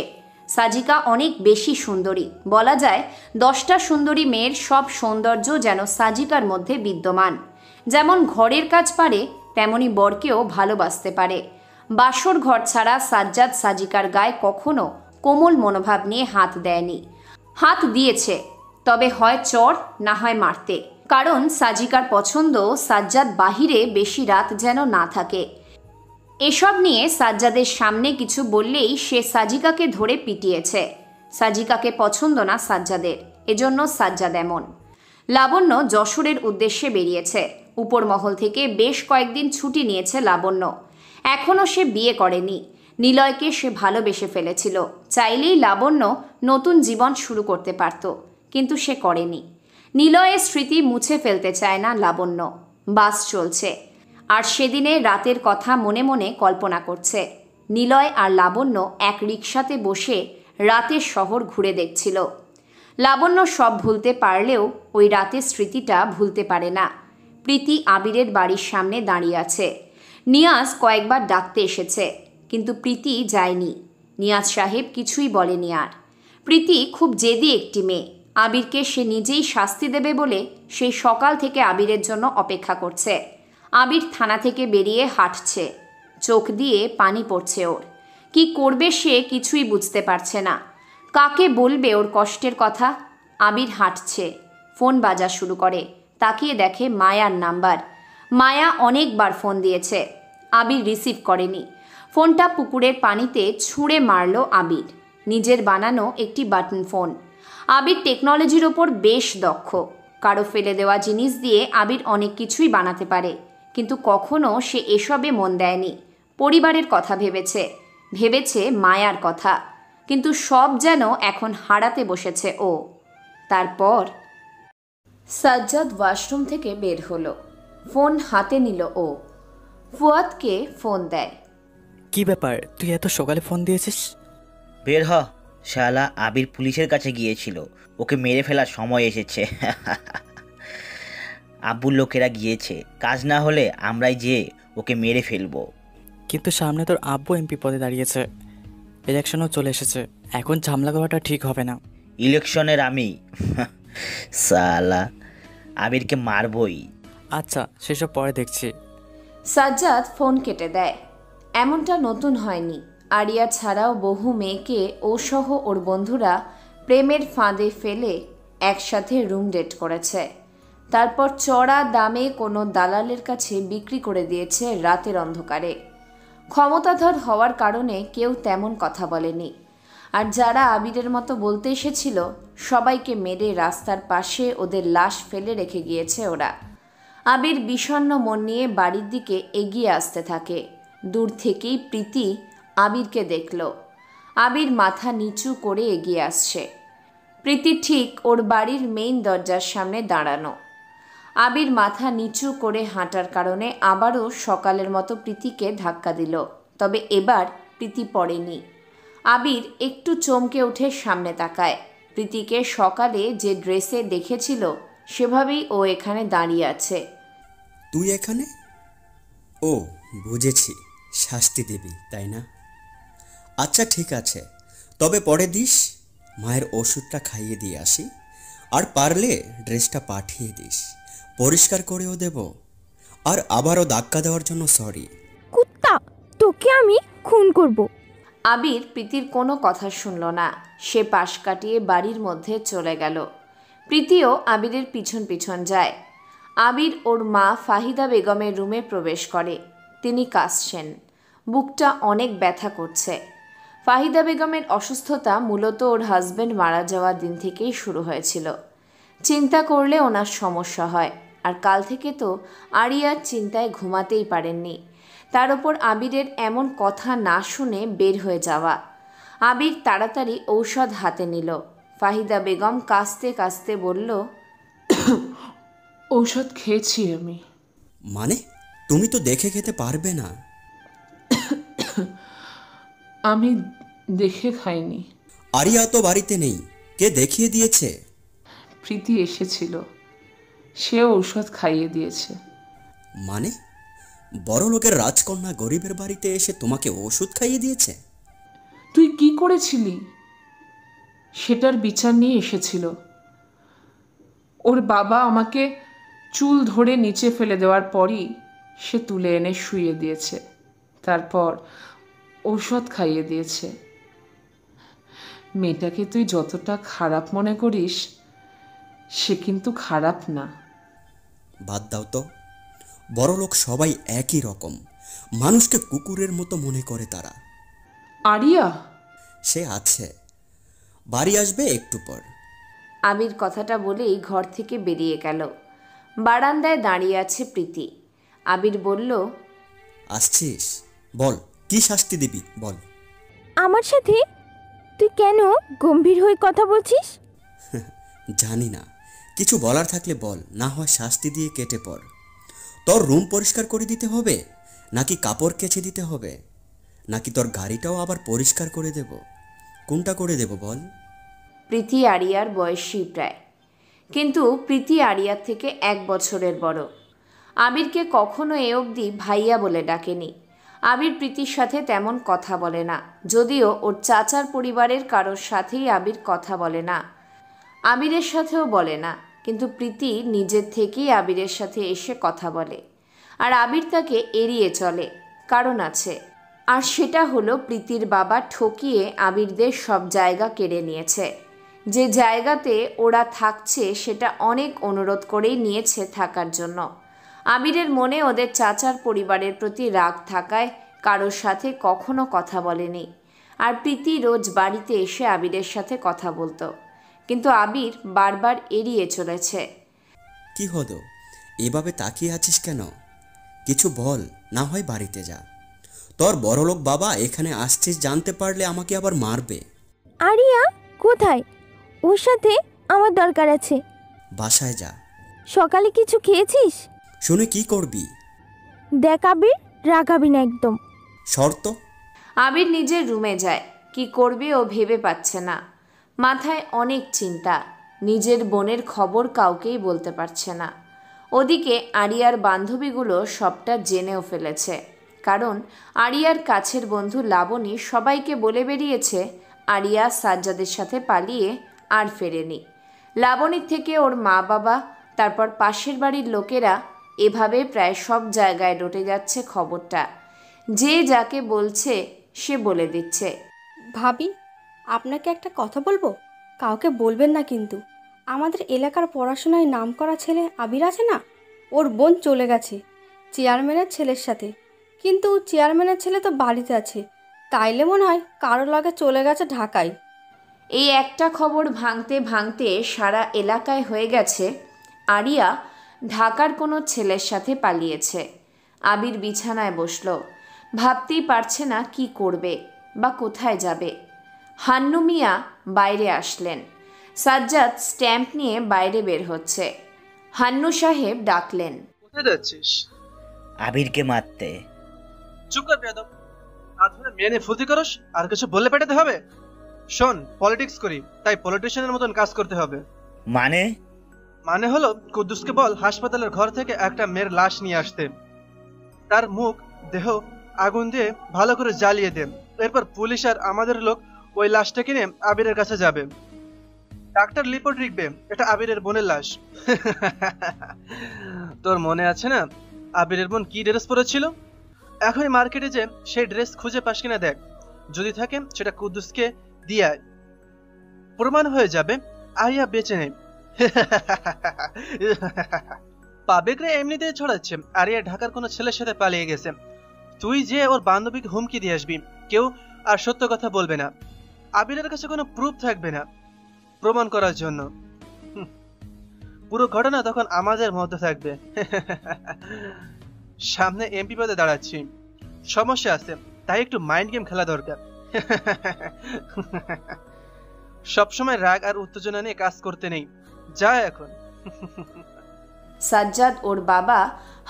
সাজিকা অনেক বেশি সুন্দরী, বলা যায় 10টা সুন্দরী মেয়ের সব সৌন্দর্য যেন সাজিকার মধ্যে বিদ্যমান। যেমন ঘরের কাজ পারে, তেমনি বরকেও ভালোবাসতে পারে। বাসর ঘর ছাড়া সাজ্জাদ সাজিকার গায়ে কখনো কোমল মনোভাব নিয়ে হাত দেয়নি। হাত দিয়েছে, তবে হয় চর না হয় মারতে। কারণ সাজিকার পছন্দ সাজ্জাদ বাহিরে বেশি রাত যেন না থাকে। এসব নিয়ে সাজ্জাদের সামনে কিছু বললেই সে সাজিকাকে ধরে পিটিয়েছে। সাজিকাকে পছন্দ না সাজ্জাদের, এজন্য সাজ্জাদ এমন। লাবণ্য যশোরের উদ্দেশ্যে বেরিয়েছে। উপর মহল থেকে বেশ কয়েকদিন ছুটি নিয়েছে লাবণ্য। এখনও সে বিয়ে করেনি। নিলয়কে সে ভালোবেসে ফেলেছিল। চাইলেই লাবণ্য নতুন জীবন শুরু করতে পারত, কিন্তু সে করেনি। নিলয়ের স্মৃতি মুছে ফেলতে চায় না লাবণ্য। বাস চলছে, আর সেদিনে রাতের কথা মনে মনে কল্পনা করছে। নিলয় আর লাবণ্য এক রিকশাতে বসে রাতের শহর ঘুরে দেখছিল। লাবণ্য সব ভুলতে পারলেও ওই রাতের স্মৃতিটা ভুলতে পারে না। প্রীতি আবিরের বাড়ির সামনে দাঁড়িয়ে আছে। নিয়াজ কয়েকবার ডাকতে এসেছে, কিন্তু প্রীতি যায়নি। নিয়াজ সাহেব কিছুই বলেনি আর। প্রীতি খুব জেদি একটি মেয়ে। আবিরকে সে নিজেই শাস্তি দেবে বলে সেই সকাল থেকে আবিরের জন্য অপেক্ষা করছে। আবির থানা থেকে বেরিয়ে হাঁটছে, চোখ দিয়ে পানি পড়ছে ওর। কি করবে সে কিছুই বুঝতে পারছে না। কাকে বলবে ওর কষ্টের কথা? আবির হাঁটছে, ফোন বাজা শুরু করে। তাকিয়ে দেখে মায়ার নাম্বার। মায়া অনেকবার ফোন দিয়েছে, আবির রিসিভ করেনি। ফোনটা পুকুরের পানিতে ছুঁড়ে মারল আবির। নিজের বানানো একটি বাটন ফোন। আবির টেকনোলজির ওপর বেশ দক্ষ। কারো ফেলে দেওয়া জিনিস দিয়ে আবির অনেক কিছুই বানাতে পারে, কিন্তু কখনো সে এসবে মন দেয়নি। পরিবারের কথা ভেবেছে মায়ার কথা, কিন্তু সব যেন এখন হারাতে বসেছে ও। তারপর সাজ্জাদ ওয়াশরুম থেকে বের হলো। ফোন হাতে নিল ও। ফুয়াদকে ফোন দেয়। কি ব্যাপার, তুই এত সকালে ফোন দিয়েছিস? বের হ, শালা আবির পুলিশের কাছে গিয়েছিল, ওকে মেরে ফেলার সময় এসেছে। আব্বুর লোকেরা গিয়েছে, কাজ না হলে আমরাই যেয়ে ওকে মেরে ফেলবো। কিন্তু সামনে তোর আব্বু এমপি পদে দাঁড়িয়েছে, ইলেকশনও চলে এসেছে, এখন ঝামেলা করাটা ঠিক হবে না। ইলেকশনের আমি শালা আবিরকে মারবই। আচ্ছা, সেসব পরে দেখছি। সাজ্জাদ ফোন কেটে দেয়। এমনটা নতুন হয়নি। আরিয়া ছাড়াও বহু মেয়েকে ও সহ ওর বন্ধুরা প্রেমের ফাঁদে ফেলে একসাথে রুম ডেট করেছে। তারপর চড়া দামে কোনো দালালের কাছে বিক্রি করে দিয়েছে রাতের অন্ধকারে। ক্ষমতাধর হওয়ার কারণে কেউ তেমন কথা বলেনি। আর যারা আবিরের মতো বলতে এসেছিল, সবাইকে মেরে রাস্তার পাশে ওদের লাশ ফেলে রেখে গিয়েছে ওরা। আবির বিষণ্ণ মন নিয়ে বাড়ির দিকে এগিয়ে আসতে থাকে। দূর থেকেই প্রীতি আবিরকে দেখল। আবির মাথা নিচু করে এগিয়ে আসছে। প্রীতি ঠিক ওর বাড়ির মেইন দরজার সামনে দাঁড়ানো। আবির মাথা নিচু করে হাঁটার কারণে আবারও সকালের মতো প্রীতিকে ধাক্কা দিল, তবে এবার প্রীতি পড়েনি। আবির একটু চমকে উঠে সামনে তাকায়। প্রীতিকে সকালে যে ড্রেসে দেখেছিল সেভাবেই ও এখানে দাঁড়িয়ে আছে। তুই এখানে? ও বুঝেছি, শাস্তি দিবি তাই না? আচ্ছা ঠিক আছে, তবে পরে দিস। মায়ের ওষুধটা খাইয়ে দিয়ে আসি, আর পারলে ড্রেসটা পাঠিয়ে দিস, পরিষ্কার করেও দেব। আর আবারও ধাক্কা দেওয়ার জন্য সরি। কুত্তা, তোকে আমি খুন করব। আবির প্রীতির কোনো কথা শুনল না। সে পাশ কাটিয়ে বাড়ির মধ্যে চলে গেল। প্রীতিও আবিরের পিছন পিছন যায়। আবির ওর মা ফাহিদা বেগমের রুমে প্রবেশ করে। তিনি কাশছেন, বুকটা অনেক ব্যথা করছে। ফাহিদা বেগমের অসুস্থতা মূলত ওর হাজব্যান্ড মারা যাওয়ার দিন থেকেই শুরু হয়েছিল। চিন্তা করলে ওনার সমস্যা হয়, আর কাল থেকে তো আরিয়ার চিন্তায় ঘুমাতেই পারেননি। তার ওপর আবিরের এমন কথা না শুনে বের হয়ে যাওয়া। আবির তাড়াতাড়ি ঔষধ হাতে নিল। ফাহিদা বেগম কাঁচতে কাঁচতে বলল, ঔষধ খেয়েছি আমি। মানে তুমি তো দেখে খেতে পারবে না। আমি দেখে খাইনি। আরিয়া তো বাড়িতে নেই, কে দেখিয়ে দিয়েছে? প্রীতি এসেছিল, সে ঔষধ খাইয়ে দিয়েছে। মানে বড় লোকের রাজকন্যা গরিবের বাড়িতে এসে তোমাকে ওষুধ খাইয়ে দিয়েছে? তুই কি করেছিলি সেটার বিচার নিয়ে এসেছিল। ওর বাবা আমাকে চুল ধরে নিচে ফেলে দেওয়ার পরই সে তুলে এনে শুইয়ে দিয়েছে, তারপর ঔষধ খাইয়ে দিয়েছে। মেয়েটাকে তুই যতটা খারাপ মনে করিস সে কিন্তু খারাপ না। বাদ দাও তো, বড়লোক সবাই একই রকম, মানুষকে কুকুরের মতো মনে করে তারা। আরিয়া? সে আছে, বাড়ি আসবে একটু পর। আবির কথাটা বলেই ঘর থেকে বেরিয়ে গেল। বারান্দায় দাঁড়িয়ে আছে প্রীতি। আবির বলল, আসছিস? বল, কি শাস্তি দিবি বল। আমার সাথে তুই কেন গম্ভীর হয়ে কথা বলছিস? জানি না, কিছু বলার থাকলে বল, না হয় শাস্তি দিয়ে কেটে পড়। তোর রুম পরিষ্কার করে দিতে হবে, নাকি কাপড় কেচে দিতে হবে, নাকি তোর গাড়িটাও আবার পরিষ্কার করে দেব? কোনটা করে দেব বল? প্রীতি আরিয়ার বয়সী প্রায়, কিন্তু প্রীতি আরিয়ার থেকে 1 বছরের বড়। আবিরকে কখনো এ অবধি ভাইয়া বলে ডাকেনি। আবির প্রীতির সাথে তেমন কথা বলে না, যদিও ওর চাচার পরিবারের কারোর সাথেই আবির কথা বলে না, আবিরের সাথেও বলে না। কিন্তু প্রীতি নিজের থেকেই আবিরের সাথে এসে কথা বলে, আর আবির তাকে এড়িয়ে চলে। কারণ আছে, আর সেটা হলো প্রীতির বাবা ঠকিয়ে আবিরদের সব জায়গা কেড়ে নিয়েছে। যে জায়গাতে ওরা থাকছে সেটা অনেক অনুরোধ করেই নিয়েছে থাকার জন্য। আবিরের মনে ওদের চাচার পরিবারের প্রতি রাগ থাকায় কারোর সাথে কখনো কথা বলেনি। আর প্রীতি রোজ বাড়িতে এসে আবিরের সাথে কথা বলতো, কিন্তু আবির বারবার এড়িয়ে চলেছে। কি হলো, এভাবে তাকিয়ে আছিস কেন? কিছু বল, না হয় বাড়িতে যা। তোর বড়লোক বাবা এখানে আসছিস জানতে পারলে আমাকে আবার মারবে। আরিয়া কোথায়? ওর সাথে আমার দরকার আছে। বাসায় যা। সকালে কিছু খেয়েছিস? শুনে কি করবি? দেখ আবির, রাগাবি না একদম। শর্ত? আবির নিজের রুমে যায়। কি করবে ও ভেবে পাচ্ছে না। মাথায় অনেক চিন্তা, নিজের বোনের খবর কাউকেই বলতে পারছে না। ওদিকে আরিয়ার বান্ধবীগুলো সবটা জেনেও ফেলেছে, কারণ আরিয়ার কাছের বন্ধু লাবণী সবাইকে বলে বেরিয়েছে আরিয়া সাজ্জাদের সাথে পালিয়ে আর ফেরেনি। লাবণীর থেকে ওর মা বাবা, তারপর পাশের বাড়ির লোকেরা, এভাবে প্রায় সব জায়গায় রটে যাচ্ছে খবরটা। যে যাকে বলছে সে বলে দিচ্ছে। ভাবি, আপনাকে একটা কথা বলবো, কাউকে বলবেন না কিন্তু। আমাদের এলাকার পড়াশোনায় নামকরা ছেলে আবির আছে না, ওর বোন চলে গেছে চেয়ারম্যানের ছেলের সাথে। কিন্তু চেয়ারম্যানের ছেলে তো বাড়িতে আছে, তাইলে মনে হয় কারো লাগে চলে গেছে ঢাকায়। এই একটা খবর ভাঙতে ভাঙতে সারা এলাকায় হয়ে গেছে আরিয়া ঢাকার কোনো ছেলের সাথে পালিয়েছে। আবির বিছানায় বসল, ভাবতেই পারছে না কি করবে বা কোথায় যাবে। হান্নু মিয়া বাইরে আসলেন। সাজ্জাদ স্ট্যাম্প নিয়ে বাইরে বের হচ্ছে। হান্নু সাহেব ডাকলেন, কোথায় যাচ্ছিস? আবিরকে মারতে। চুপ কর বেয়াদব, আজ ধরে মেয়ে নিয়ে ফুর্তি করস, আর কিছু বললে পেটাতে হবে? শোন, পলিটিক্স করি, তাই পলিটিশিয়ানের মতন কাজ করতে হবে। মানে হলো, কুদ্দুসকে বল হাসপাতালের ঘর থেকে একটা মেয়ের লাশ নিয়ে আসতে। তার মুখ দেহ আগুন দিয়ে ভালো করে জ্বালিয়ে দে। এরপর পুলিশ আর আমাদের লোক ওই লাশটাকে নিয়ে আবিরের কাছে যাবে। ডাক্তার রিপোর্ট লিখবে এটা আবিরের বোনের লাশ। তোর মনে আছে না আবিরের বোন কি ড্রেস পরেছিল? এখনই মার্কেটে যে সেই ড্রেস খুঁজে পাস কিনা দেখ, যদি থাকে সেটা কুদ্দুসকে দিয়ে আয়। প্রমাণ হয়ে যাবে আরিয়া বেঁচে নেই। পাবেকরে এমনিতেই ছড়াচ্ছে আরিয়া ঢাকার কোনো ছেলের সাথে পালিয়ে গেছে। তুই যে ওর বান্ধবীকে হুমকি দিয়ে আসবি, কেউ আর সত্য কথা বলবে না। আবিরের কাছে কোনো প্রুফ থাকবে না প্রমাণ করার জন্য। পুরো ঘটনা তখন আমাদের মধ্যে থাকবে। সামনে এমপি পদে দাঁড়াচ্ছি, সমস্যা আছে, তাই একটু মাইন্ড গেম খেলা দরকার। সবসময় রাগ আর উত্তেজনা নিয়ে কাজ করতে নেই, যা এখন। সাজ্জাদ ওর বাবা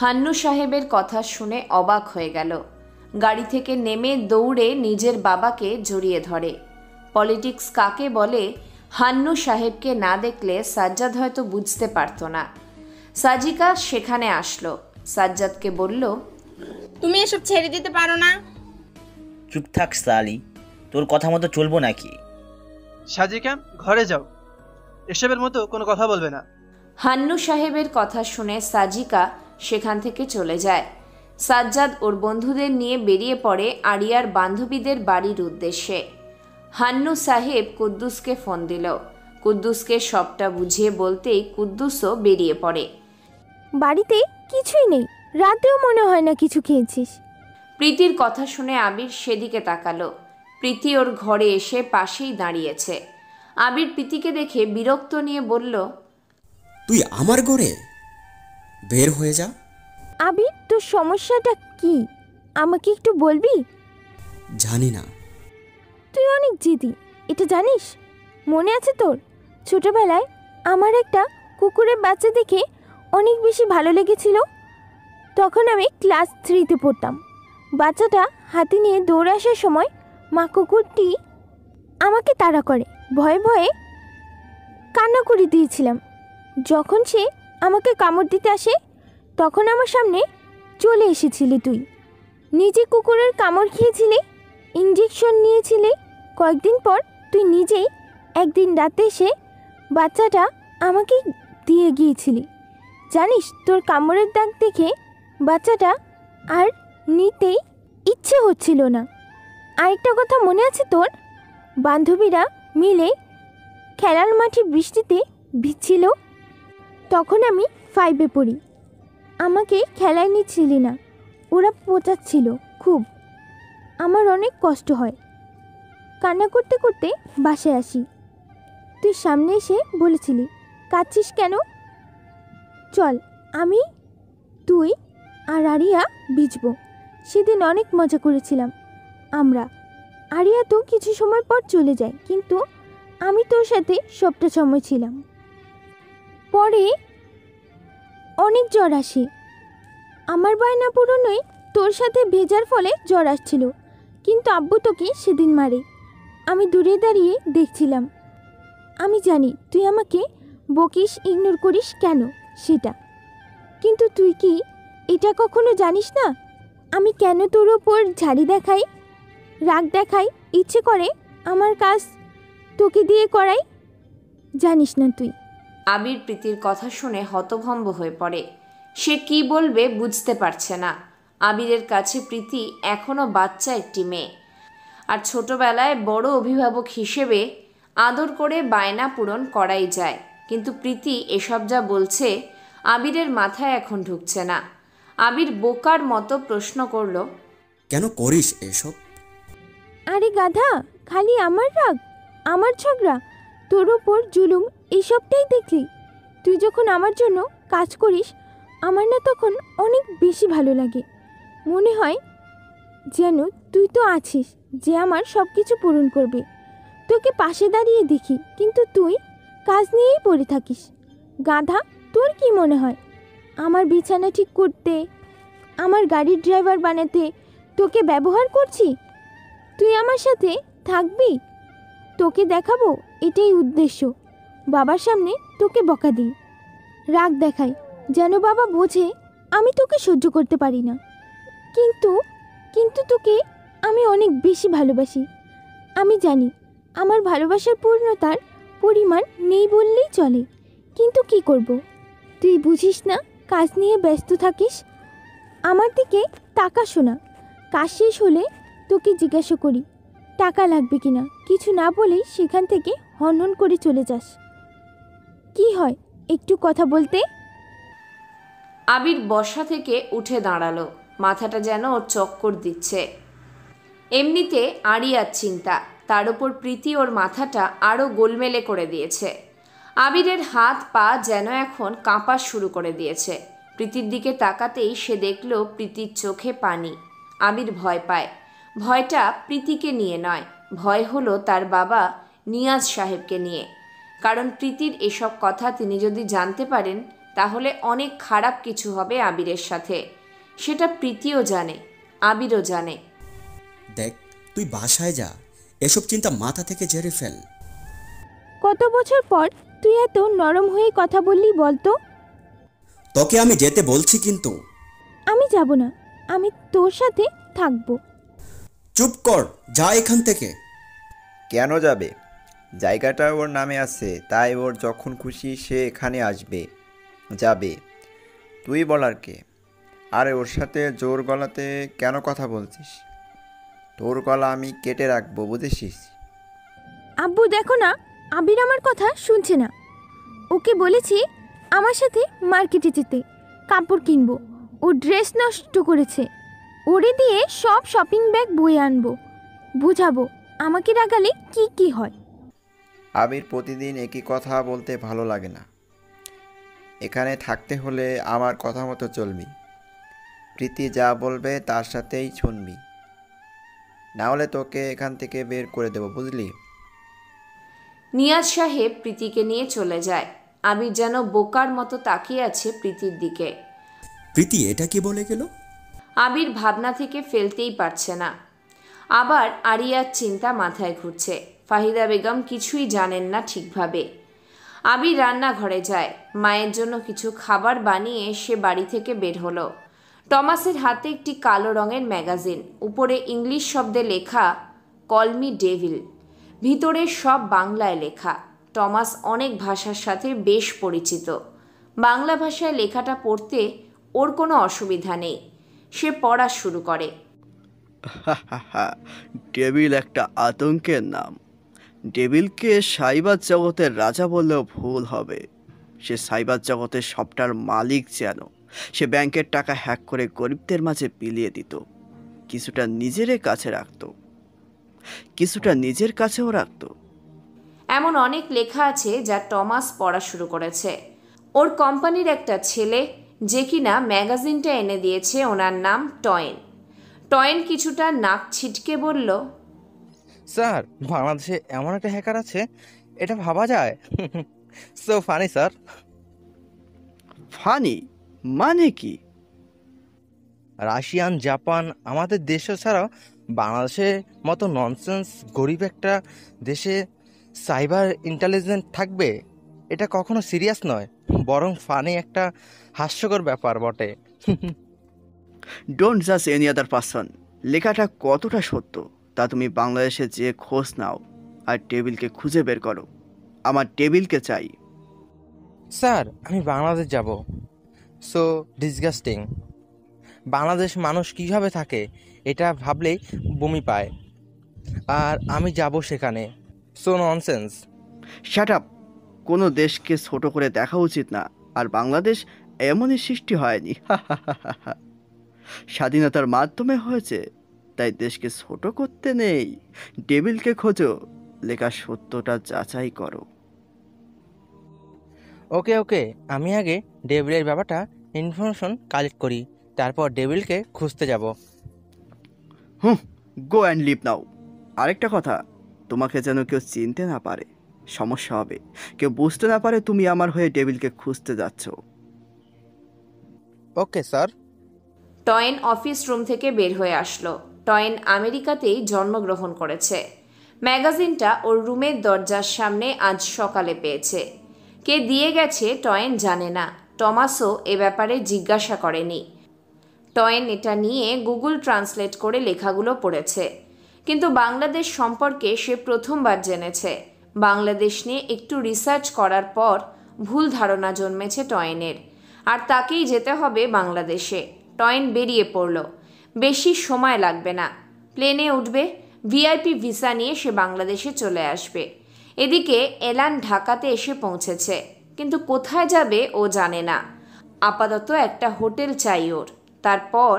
হান্নু সাহেবের কথা শুনে অবাক হয়ে গেল। গাড়ি থেকে নেমে দৌড়ে নিজের বাবাকে জড়িয়ে ধরে। পলিটিক্স কাকে বলে হান্নু সাহেবকে না দেখলে সাজ্জাদ হয়তো বুঝতে পারত না। সাজিকা সেখানে আসলো, সাজ্জাদকে বলল, তুমি এসব ছেড়ে দিতে পারো না? চুপ থাক সালি, তোর কথা মতো চলবো নাকি? সাজিকা, ঘরে যাও, এসবের মতো কোনো কথা বলবে না। হান্নু সাহেবের কথা শুনে সাজিকা সেখান থেকে চলে যায়। সাজ্জাদ ওর বন্ধুদের নিয়ে বেরিয়ে পড়ে আরিয়ার বান্ধবীদের বাড়ির উদ্দেশ্যে। হান্নু সাহেব কুদ্দুসকে ফোন দিল। কুদ্দুসকে সবটা বুঝিয়ে বলতেই কুদ্দুসও বেরিয়ে পড়ে। বাড়িতে কিছুই নেই, রাতেও মনে হয় না কিছু খেয়েছিস। প্রীতির কথা শুনে আবির সেদিকে তাকালো। প্রীতি ওর ঘরে এসে পাশেই দাঁড়িয়েছে। আবির প্রীতিকে দেখে বিরক্ত নিয়ে বলল, তুই আমার ঘরে বের হয়ে যা। আবির, তোর সমস্যাটা কি আমাকে একটু বলবি? জানি না। তুই অনেক জেদি, এটা জানিস? মনে আছে তোর ছোটবেলায় আমার একটা কুকুরের বাচ্চা দেখে অনেক বেশি ভালো লেগেছিল? তখন আমি ক্লাস 3-তে পড়তাম। বাচ্চাটা হাতে নিয়ে দৌড়ে আসার সময় মা কুকুরটি আমাকে তাড়া করে, ভয়ে ভয়ে কান্না করে দিয়েছিলাম। যখন সে আমাকে কামড় দিতে আসে তখন আমার সামনে চলে এসেছিলি তুই। নিজে কুকুরের কামড় খেয়েছিলি, ইঞ্জেকশন নিয়েছিলি। কয়েকদিন পর তুই নিজেই একদিন রাতে এসে বাচ্চাটা আমাকে দিয়ে গিয়েছিলি। জানিস, তোর কামড়ের দাগ দেখে বাচ্চাটা আর নিতেই ইচ্ছে হচ্ছিল না। আরেকটা কথা মনে আছে তোর? বান্ধবীরা মিলে খেলার মাঠে বৃষ্টিতে ভিজছিল। তখন আমি 5-এ পড়ি। আমাকে খেলায় নিচ্ছিলি না, ওরা পচাচ্ছিল খুব। আমার অনেক কষ্ট হয়। কান্না করতে করতে বাসায় আসি। তুই সামনে এসে বলেছিলি, কাঁদছিস কেন? চল, আমি, তুই আর আরিয়া ভিজবো। সেদিন অনেক মজা করেছিলাম আমরা। আরিয়া তো কিছু সময় পর চলে যায়, কিন্তু আমি তোর সাথে সবটা সময় ছিলাম। পরে অনেক জ্বর আসে। আমার বায়না পূরণই তোর সাথে ভেজার ফলে জ্বর আসছিল, কিন্তু আব্বু তোকে সেদিন মারে। আমি দূরে দাঁড়িয়ে দেখছিলাম। আমি জানি তুই আমাকে বকিস, ইগনোর করিস কেন সেটা, কিন্তু তুই কি এটা কখনো জানিস না আমি কেন তোর ওপর ঝাড়ি দেখাই, রাগ দেখাই, ইচ্ছে করে আমার কাজ তোকে দিয়ে করাই? জানিস না তুই? আবির প্রীতির কথা শুনে হতভম্ব হয়ে পড়ে। সে কি বলবে বুঝতে পারছে না। আবিরের কাছে প্রীতি এখনও বাচ্চা একটি মেয়ে, আর ছোটবেলায় বড় অভিভাবক হিসেবে আদর করে বায়না পূরণ করাই যায়। কিন্তু প্রীতি এসব যা বলছে আবিরের মাথায় এখন ঢুকছে না। আবির বোকার মতো প্রশ্ন করল, কেন করিস এসব? আরে গাধা, খালি আমার রাগ, আমার ঝগড়া, তোর ওপর জুলুম, এইসবটাই দেখলি। তুই যখন আমার জন্য কাজ করিস আমার না তখন অনেক বেশি ভালো লাগে। মনে হয় যেন তুই তো আছিস যে আমার সব কিছু পূরণ করবে। তোকে পাশে দাঁড়িয়ে দেখি, কিন্তু তুই কাজ নিয়েই পড়ে থাকিস। গাধা, তোর কি মনে হয় আমার বিছানা ঠিক করতে, আমার গাড়ির ড্রাইভার বানাতে তোকে ব্যবহার করছি? তুই আমার সাথে থাকবি, তোকে দেখাবো, এটাই উদ্দেশ্য। বাবার সামনে তোকে বকা দিই, রাগ দেখাই, যেন বাবা বোঝে আমি তোকে সহ্য করতে পারি না। কিন্তু কিন্তু তোকে আমি অনেক বেশি ভালোবাসি। আমি জানি আমার ভালোবাসার পূর্ণতার পরিমাণ নেই বললেই চলে, কিন্তু কি করব? তুই বুঝিস না, কাজ নিয়ে ব্যস্ত থাকিস। আমার দিকে টাকা শোনা, কাজ শেষ হলে তোকে জিজ্ঞাসা করি টাকা লাগবে কিনা, কিছু না বলেই সেখান থেকে হনহন করে চলে যাস। কি হয় একটু কথা বলতে? আবির বসা থেকে উঠে দাঁড়ালো, মাথাটা যেন ওর চক্কর দিচ্ছে। এমনিতে আরিয়ার চিন্তা, তার উপর প্রীতি ওর মাথাটা আরও গোলমেলে করে দিয়েছে। আবিরের হাত পা যেন এখন কাঁপা শুরু করে দিয়েছে। প্রীতির দিকে তাকাতেই সে দেখল প্রীতির চোখে পানি। আবির ভয় পায়। ভয়টা প্রীতিকে নিয়ে নয়, ভয় হলো তার বাবা নিয়াজ সাহেবকে নিয়ে। কারণ প্রীতির এসব কথা তিনি যদি জানতে পারেন তাহলে অনেক খারাপ কিছু হবে আবিরের সাথে। সেটা প্রীতিও জানে, আবিরও জানে। দেখ, তুই বাসায় যা, এসব চিন্তা মাথা থেকে ঝেড়ে ফেল। কত বছর পর তুই এত নরম হয়ে কথা বললি বলতো? তোকে আমি যেতে বলছি কিন্তু। আমি যাব না, আমি তোর সাথে থাকবো। চুপ কর, যা এখান থেকে। কেন যাবে? জায়গাটা ওর নামে আছে, তাই ওর যখন খুশি সে এখানে আসবে, যাবে। তুই বলার কে? আরে ওর সাথে জোর গলাতে কেন কথা বলছিস? তোর গলা আমি কেটে রাখবো, বুঝেছিস? আব্বু দেখো না, আবির আমার কথা শুনছে না। ওকে বলেছি আমার সাথে মার্কেটে যেতে, কাপড় কিনবো। ও ড্রেস নষ্ট করেছে। ওরে দিয়ে সব শপিং ব্যাগ বয়ে আনবো, বুঝাবো আমাকে রাগালে কি কি হয়। আবির প্রতিদিন একই কথা বলতে ভালো লাগে না। এখানে থাকতে হলে আমার কথা মতো চলবি। প্রীতি যা বলবে তার সাথেই শুনবি, না হলে তোকে এখান থেকে বের করে দেব, বুঝলি? নিয়াজ সাহেব প্রীতিকে নিয়ে চলে যায়। আবির যেন বোকার মতো তাকিয়ে আছে প্রীতির দিকে। প্রীতি এটা কি বলে গেল? আবির ভাবনা থেকে ফেলতেই পারছে না। আবার আরিয়ার চিন্তা মাথায় ঘুরছে। ফাহিদা বেগম কিছুই জানেন না ঠিকভাবে। আবির রান্নাঘরে যায়। মায়ের জন্য কিছু খাবার বানিয়ে সে বাড়ি থেকে বের হলো। টমাসের হাতে একটি কালো রঙের ম্যাগাজিন, উপরে ইংলিশ শব্দে লেখা কল মি ডেভিল, ভিতরে সব বাংলায় লেখা। টমাস অনেক ভাষার সাথে বেশ পরিচিত। বাংলা ভাষায় লেখাটা পড়তে ওর কোনো অসুবিধা নেই। সে পড়া শুরু করে। ডেভিল একটা আতঙ্কের নাম। ডেভিলকে সাইবার জগতের রাজা বললেও ভুল হবে। সে সাইবার জগতের সবটার মালিক যেন। সে ব্যাংকের টাকা হ্যাক করে গরিবদের মাঝে বিলিয়ে দিত, কিছুটা নিজের কাছে রাখত, কিছুটা নিজের কাছেও রাখত। এমন অনেক লেখা আছে যা টমাস পড়া শুরু করেছে। ওর কোম্পানির একটা ছেলে যে কিনা ম্যাগাজিনটা এনে দিয়েছে, ওনার নাম টয়েন। টয়েন কিছুটা নাক ছিটকে বলল, স্যার, বাংলাদেশে এমন একটা হ্যাকার আছে, এটা ভাবা যায়? So funny sir. ফানি মানে কি? রাশিয়ান, জাপান, আমাদের দেশে ছাড়াও বাংলাদেশের মতো ননসেন্স গরিব একটা দেশে সাইবার ইন্টেলিজেন্ট থাকবে, এটা কখনো সিরিয়াস নয়, বরং ফানি একটা হাস্যকর ব্যাপার বটে। ডোন্ট জাজ এনি আদার পারসন। লেখাটা কতটা সত্য তা তুমি বাংলাদেশে যে খোঁজ নাও আর টেবিলকে খুঁজে বের করো। আমার টেবিলকে চাই। স্যার, আমি বাংলাদেশ যাব। So disgusting. বাংলাদেশ মানুষ কীভাবে থাকে এটা ভাবলেই বমি পায়, আর আমি যাব সেখানে। So nonsense. Shut up. কোনো দেশকে ছোট করে দেখা উচিত না, আর বাংলাদেশ এমনই সৃষ্টি হয়নি। স্বাধীনতার মাধ্যমে হয়েছে, তাই দেশকে ছোট করতে নেই। ডেভিলকে খোঁজো, লেখা সত্যটা যাচাই করো। ওকে ওকে, আমি আগে ডেভিলের ব্যাপারটা ইনফরমেশন কালেক্ট করি, তারপর ডেভিলকে খুঁজতে যাব। গো অ্যান্ড লিভ নাও। আরেকটা কথা, তোমাকে যেন কেউ চিনতে না পারে, সমস্যা হবে। কেউ বুঝতে না পারে তুমি আমার হয়ে ডেভিলকে খুঁজতে যাচ্ছ। Okay sir. টয়েন অফিস রুম থেকে বের হয়ে আসলো। টয়েন আমেরিকাতেই জন্মগ্রহণ করেছে। ম্যাগাজিনটা ওর রুমের দরজার সামনে আজ সকালে পেয়েছে। কে দিয়ে গেছে টয়েন জানে না। টমাসও এ ব্যাপারে জিজ্ঞাসা করেনি। টয়েন এটা নিয়ে গুগল ট্রান্সলেট করে লেখাগুলো পড়েছে, কিন্তু বাংলাদেশ সম্পর্কে সে প্রথমবার জেনেছে। বাংলাদেশ নিয়ে একটু রিসার্চ করার পর ভুল ধারণা জন্মেছে টয়েনের, আর তাকেই যেতে হবে বাংলাদেশে। টয়েন বেরিয়ে পড়ল। বেশি সময় লাগবে না, প্লেনে উঠবে, ভিআইপি ভিসা নিয়ে সে বাংলাদেশে চলে আসবে। এদিকে এলান ঢাকাতে এসে পৌঁছেছে, কিন্তু কোথায় যাবে ও জানে না। আপাতত একটা হোটেল চাই ওর, তারপর